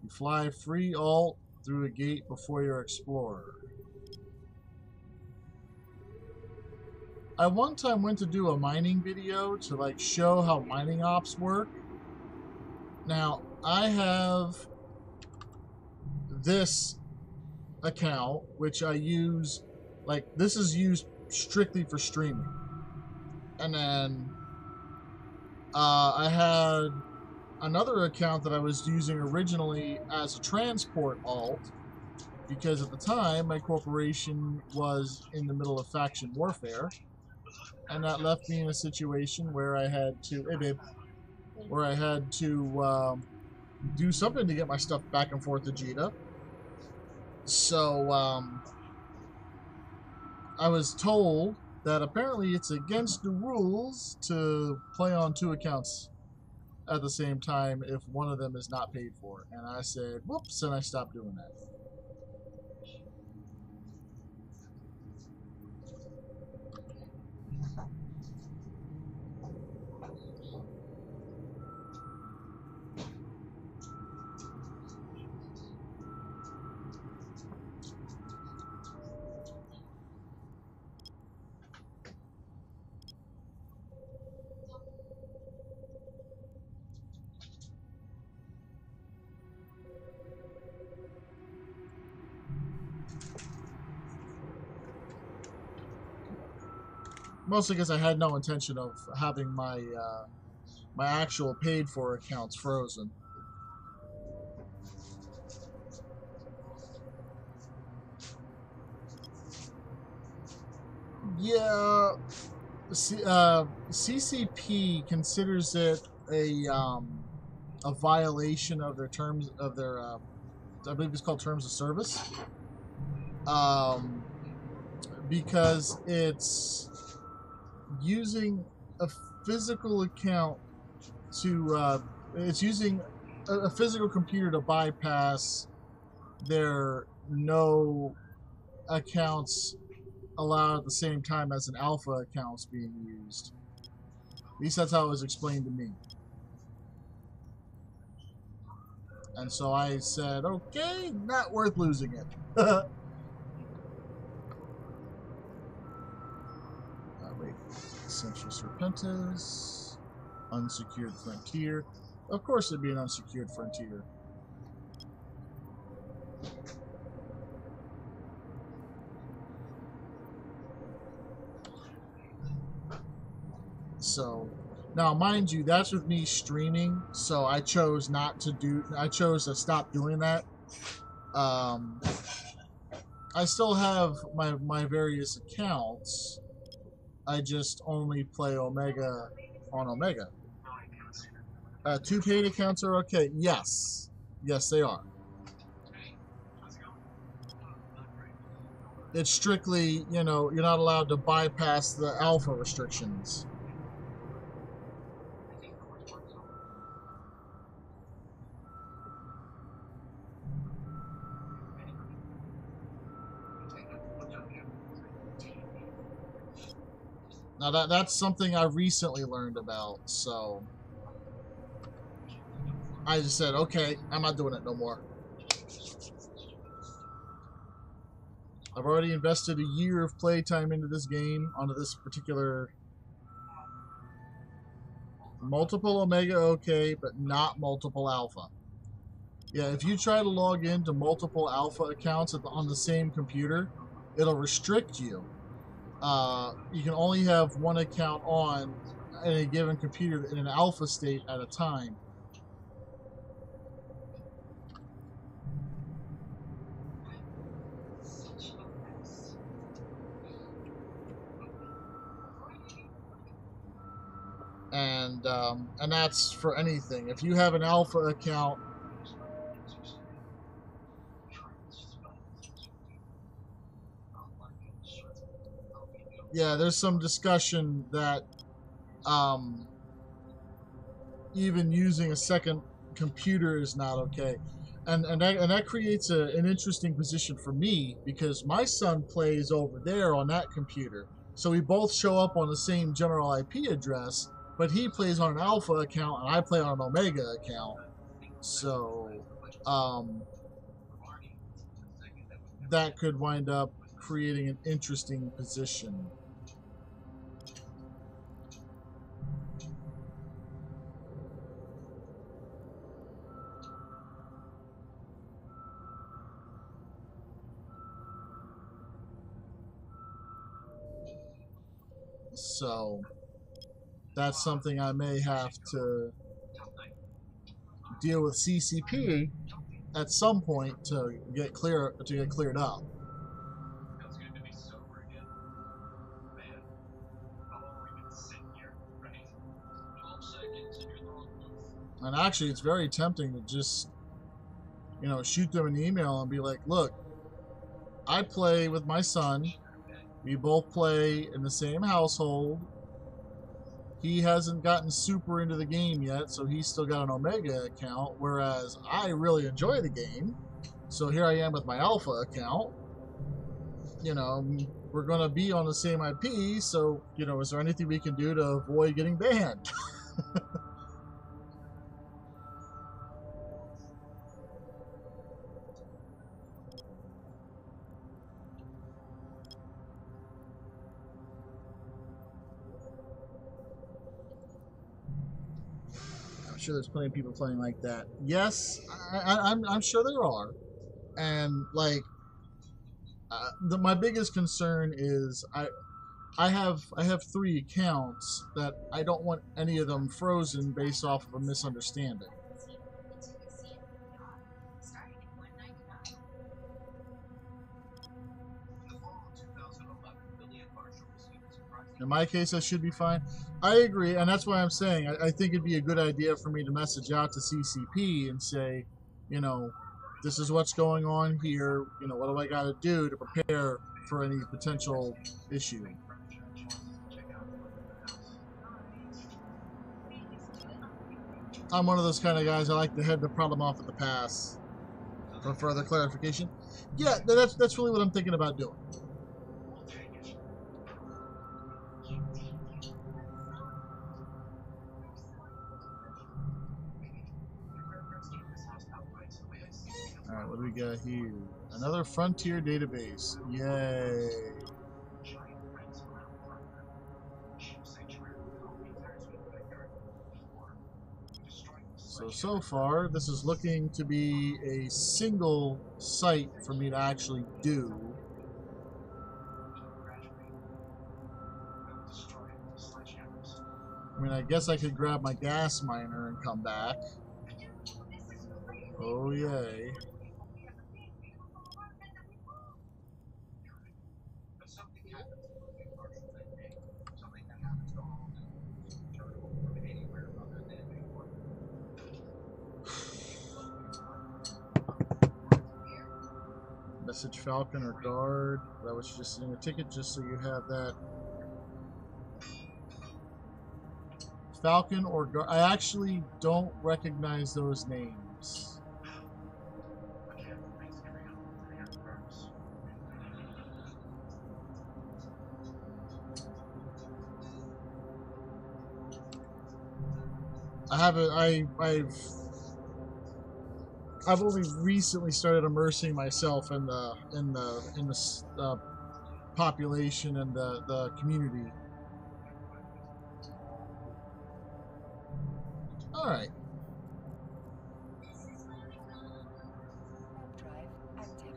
You fly free alt through a gate before your explorer. I one time went to do a mining video to like show how mining ops work. Now, I have this account, which I use, like, this is used strictly for streaming. And then I had another account that I was using originally as a transport alt, because at the time my corporation was in the middle of faction warfare, and that left me in a situation where I had to, hey babe, where I had to do something to get my stuff back and forth to Jita. So I was told that apparently it's against the rules to play on two accounts at the same time if one of them is not paid for. And I said, whoops, and I stopped doing that. Mostly because I had no intention of having my my actual paid for accounts frozen. Yeah, CCP considers it a violation of their terms of their I believe it's called terms of service, um, because it's using a physical account to it's using a physical computer to bypass their no accounts allowed at the same time as an alpha account's being used. At least that's how it was explained to me. And so I said, okay, not worth losing it. Wait, Central Serpentis, unsecured frontier. Of course it'd be an unsecured frontier. So, now mind you, that's with me streaming, so I chose to stop doing that. I still have my various accounts. I just only play Omega on Omega. Two paid accounts are okay. Yes. Yes, they are. It's strictly, you're not allowed to bypass the alpha restrictions. Now that's something I recently learned about, so I just said, okay, I'm not doing it no more. I've already invested a year of playtime into this game, onto this particular multiple Omega, okay, but not multiple Alpha. Yeah, if you try to log into multiple Alpha accounts on the same computer, it'll restrict you. You can only have one account on a given computer in an Alpha state at a time. And that's for anything. If you have an alpha account, yeah, there's some discussion that even using a second computer is not okay, and that creates an interesting position for me because my son plays over there on that computer, so we both show up on the same general IP address. But he plays on an alpha account and I play on an omega account. So that could wind up creating an interesting position. So that's something I may have to deal with CCP at some point to get cleared up. And actually, it's very tempting to just, shoot them an email and be like, look, I play with my son. We both play in the same household. He hasn't gotten super into the game yet, so he's still got an Omega account, whereas I really enjoy the game. So here I am with my Alpha account. We're going to be on the same IP, so, is there anything we can do to avoid getting banned? I'm sure there's plenty of people playing like that. Yes, I'm sure there are. And, My biggest concern is I have 3 accounts that I don't want any of them frozen based off of a misunderstanding. In my case, I should be fine. I agree, and that's why I'm saying I think it'd be a good idea for me to message out to CCP and say, you know, this is what's going on here. You know, what do I got to do to prepare for any potential issue? I'm one of those kind of guys. I like to head the problem off at the pass for further clarification. Yeah, that's really what I'm thinking about doing. All right, what do we got here? Another Frontier database. Yay. So far, this is looking to be a single site for me to actually do. I mean, I guess I could grab my gas miner and come back. Oh, yay. Message Falcon or Guard. That was just in a ticket, just so you have that. Falcon or Guard. I actually don't recognize those names. I haven't. I've only recently started immersing myself in the population and the community. All right. Warp drive active.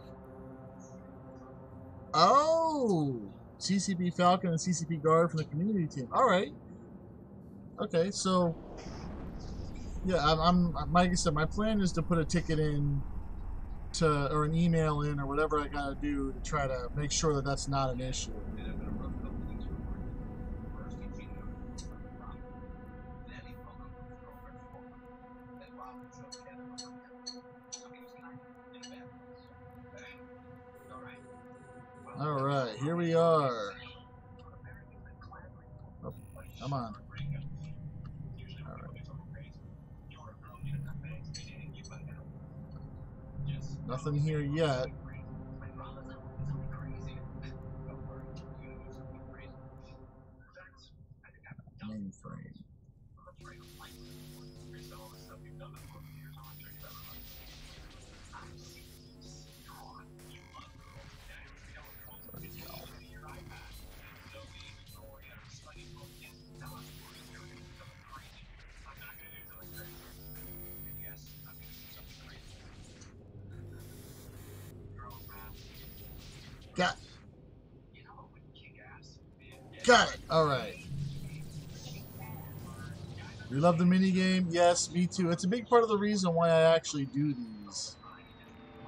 Oh, CCP Falcon and CCP Guard from the community team. All right. Okay, so yeah, I'm like I said, my plan is to put a ticket in to or an email in or whatever I gotta do to try to make sure that that's not an issue. All right, here we are. Oh, come on. All right. Nothing here yet. Mainframe. Got it. All right. You love the mini game? Yes, me too. It's a big part of the reason why I actually do these.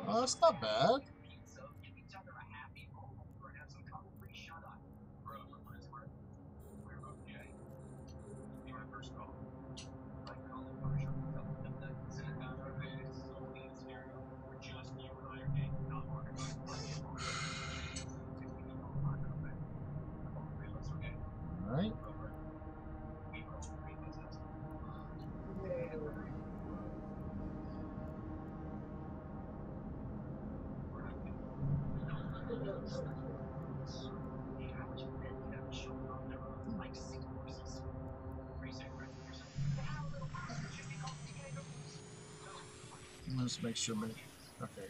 Oh, that's not bad. All right. Let's make sure. Okay.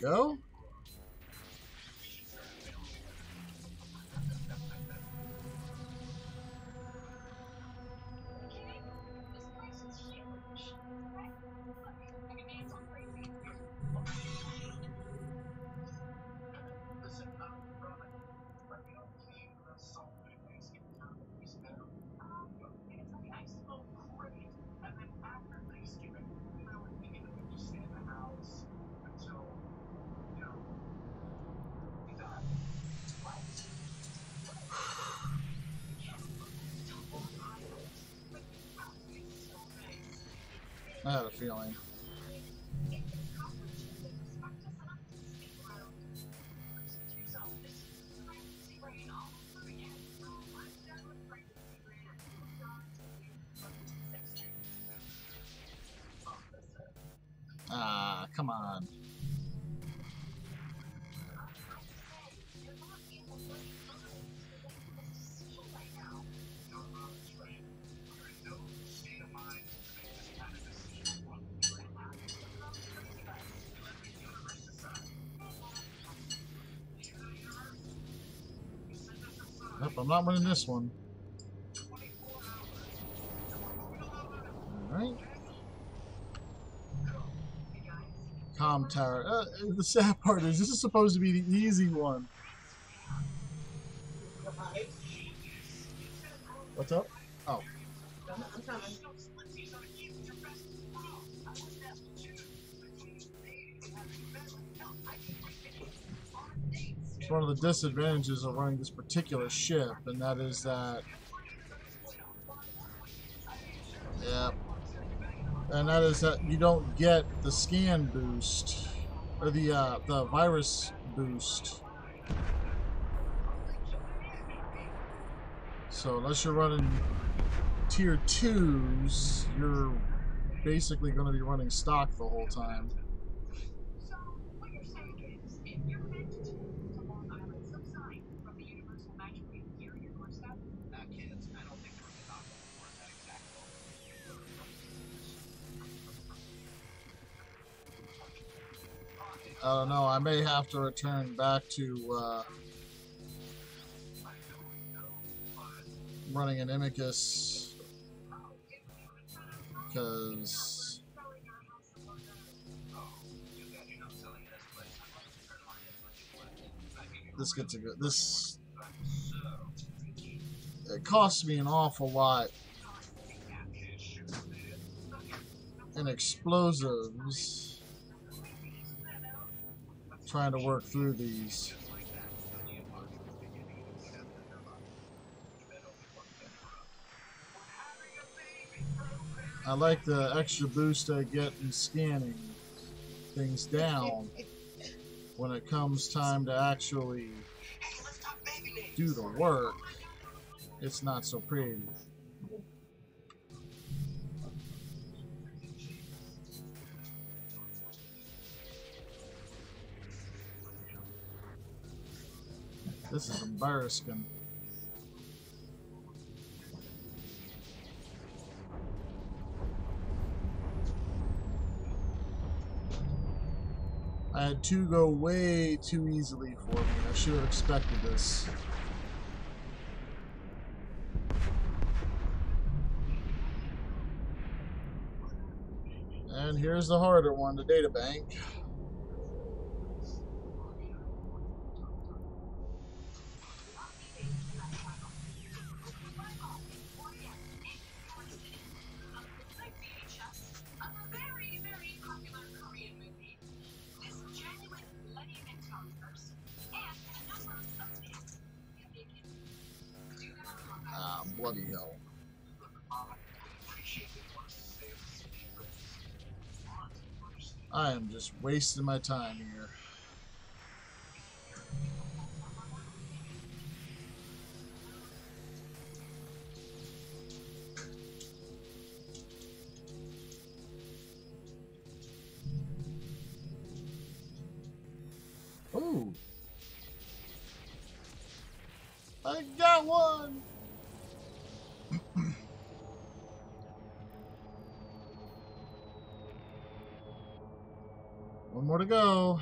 go. I had a feeling. Ah, come on. Nope, I'm not winning this one. Alright. Calm tower. The sad part is this is supposed to be the easy one. What's up? Oh. I'm coming. It's one of the disadvantages of running this particular ship, and that is that, and that is that you don't get the scan boost or the virus boost. So unless you're running tier 2s, you're basically going to be running stock the whole time. I don't know, I may have to return back to running an Imicus, because this gets a good, it costs me an awful lot in explosives trying to work through these. I like the extra boost I get in scanning things down when it comes time to actually do the work. It's not so pretty. This is embarrassing. I had 2 go way too easily for me. I should have expected this. And here's the harder one, the data bank. Ah, bloody hell. I am just wasting my time here. Ooh. I got one! One more to go.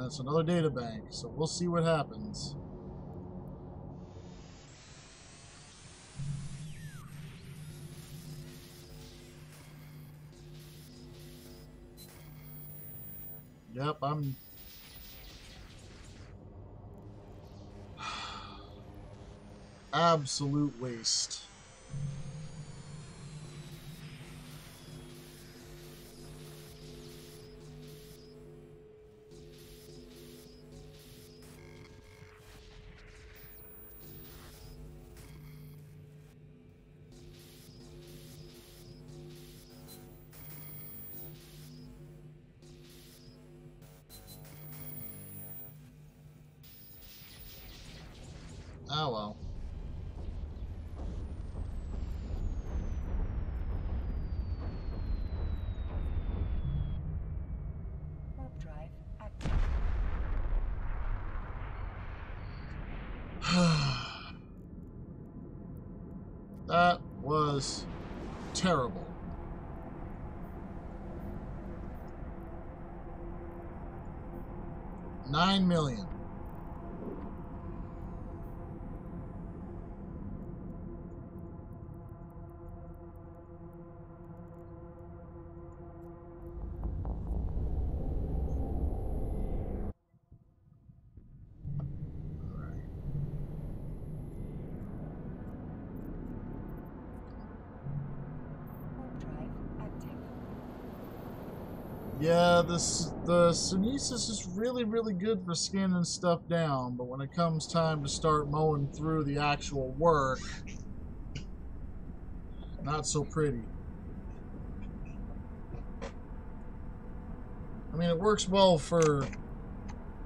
That's another data bank, so we'll see what happens. Yep, I'm... Absolute waste. Oh well. Warp drive active. That was terrible. $9 million. Warp drive active. Yeah, the Sunesis is really, really good for scanning stuff down, but when it comes time to start mowing through the actual work, not so pretty. I mean, it works well for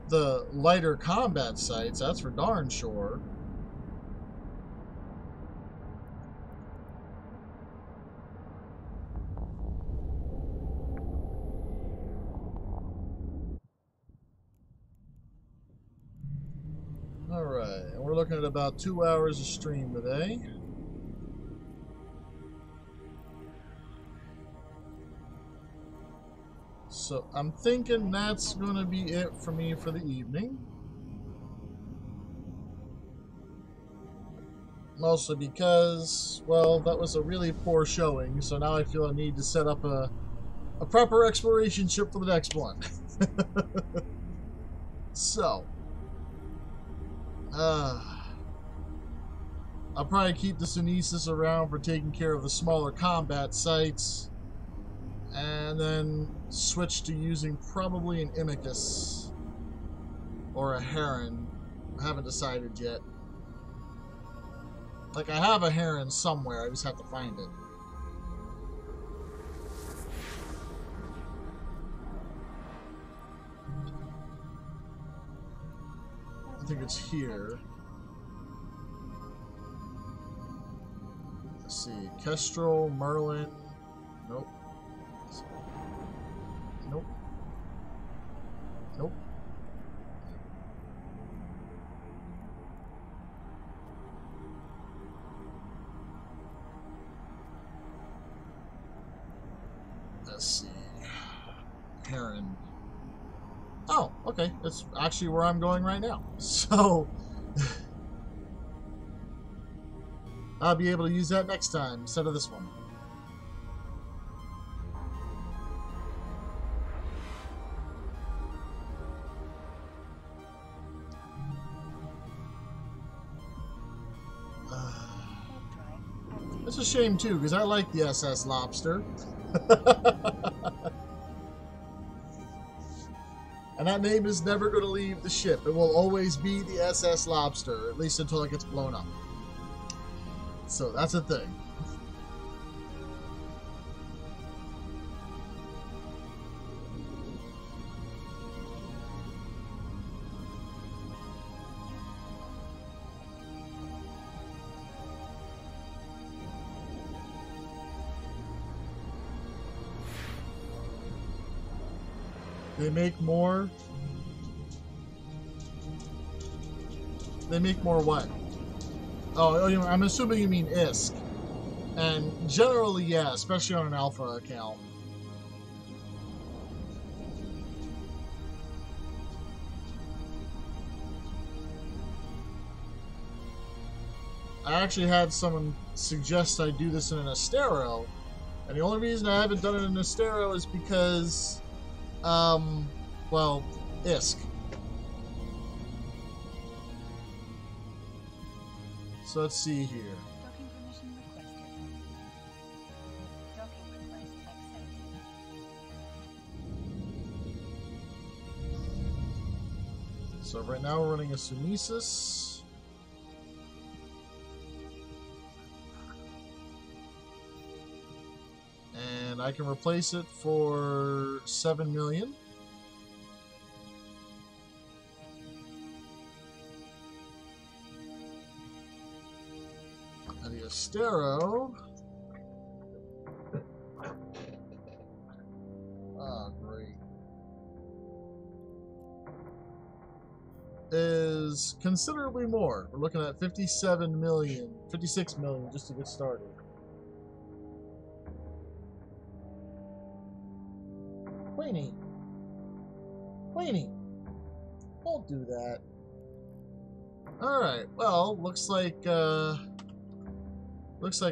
the lighter combat sites, that's for darn sure. Alright, and we're looking at about 2 hours of stream today. So I'm thinking that's going to be it for me for the evening. Mostly because, well, that was a really poor showing, so now I feel I need to set up a proper exploration ship for the next one. So, I'll probably keep the Sunesis around for taking care of the smaller combat sites, and then switch to using probably an Imicus or a Heron. I haven't decided yet. Like, I have a Heron somewhere, I just have to find it. I think it's here. Let's see. Kestrel, Merlin. Nope. Nope. Nope. Let's see. Heron. Oh, okay. That's actually where I'm going right now. So, I'll be able to use that next time instead of this one. It's a shame, too, because I like the SS Lobster. And that name is never going to leave the ship. It will always be the SS Lobster, at least until it gets blown up. So that's a thing. They make more. They make more what? Oh, I'm assuming you mean ISK. And generally, yeah, especially on an alpha account. I actually had someone suggest I do this in an Astero, and the only reason I haven't done it in an Astero is because, well, ISK. So let's see here. Docking permission requested. Docking request accepted. So right now we're running a Sunesis. And I can replace it for 7 million. And the Astero. Ah, great. Is considerably more. We're looking at 57 million, 56 million just to get started. Queenie. Queenie. Don't do that. Alright, well, looks like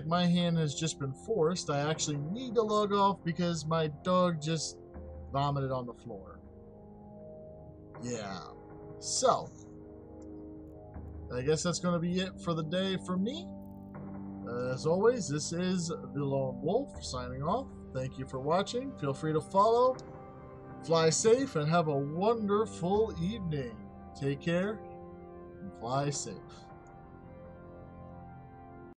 my hand has just been forced. I actually need to log off because my dog just vomited on the floor. Yeah. So, I guess that's going to be it for the day from me. As always, this is The Lone Wolf signing off. Thank you for watching. Feel free to follow. Fly safe and have a wonderful evening. Take care and fly safe.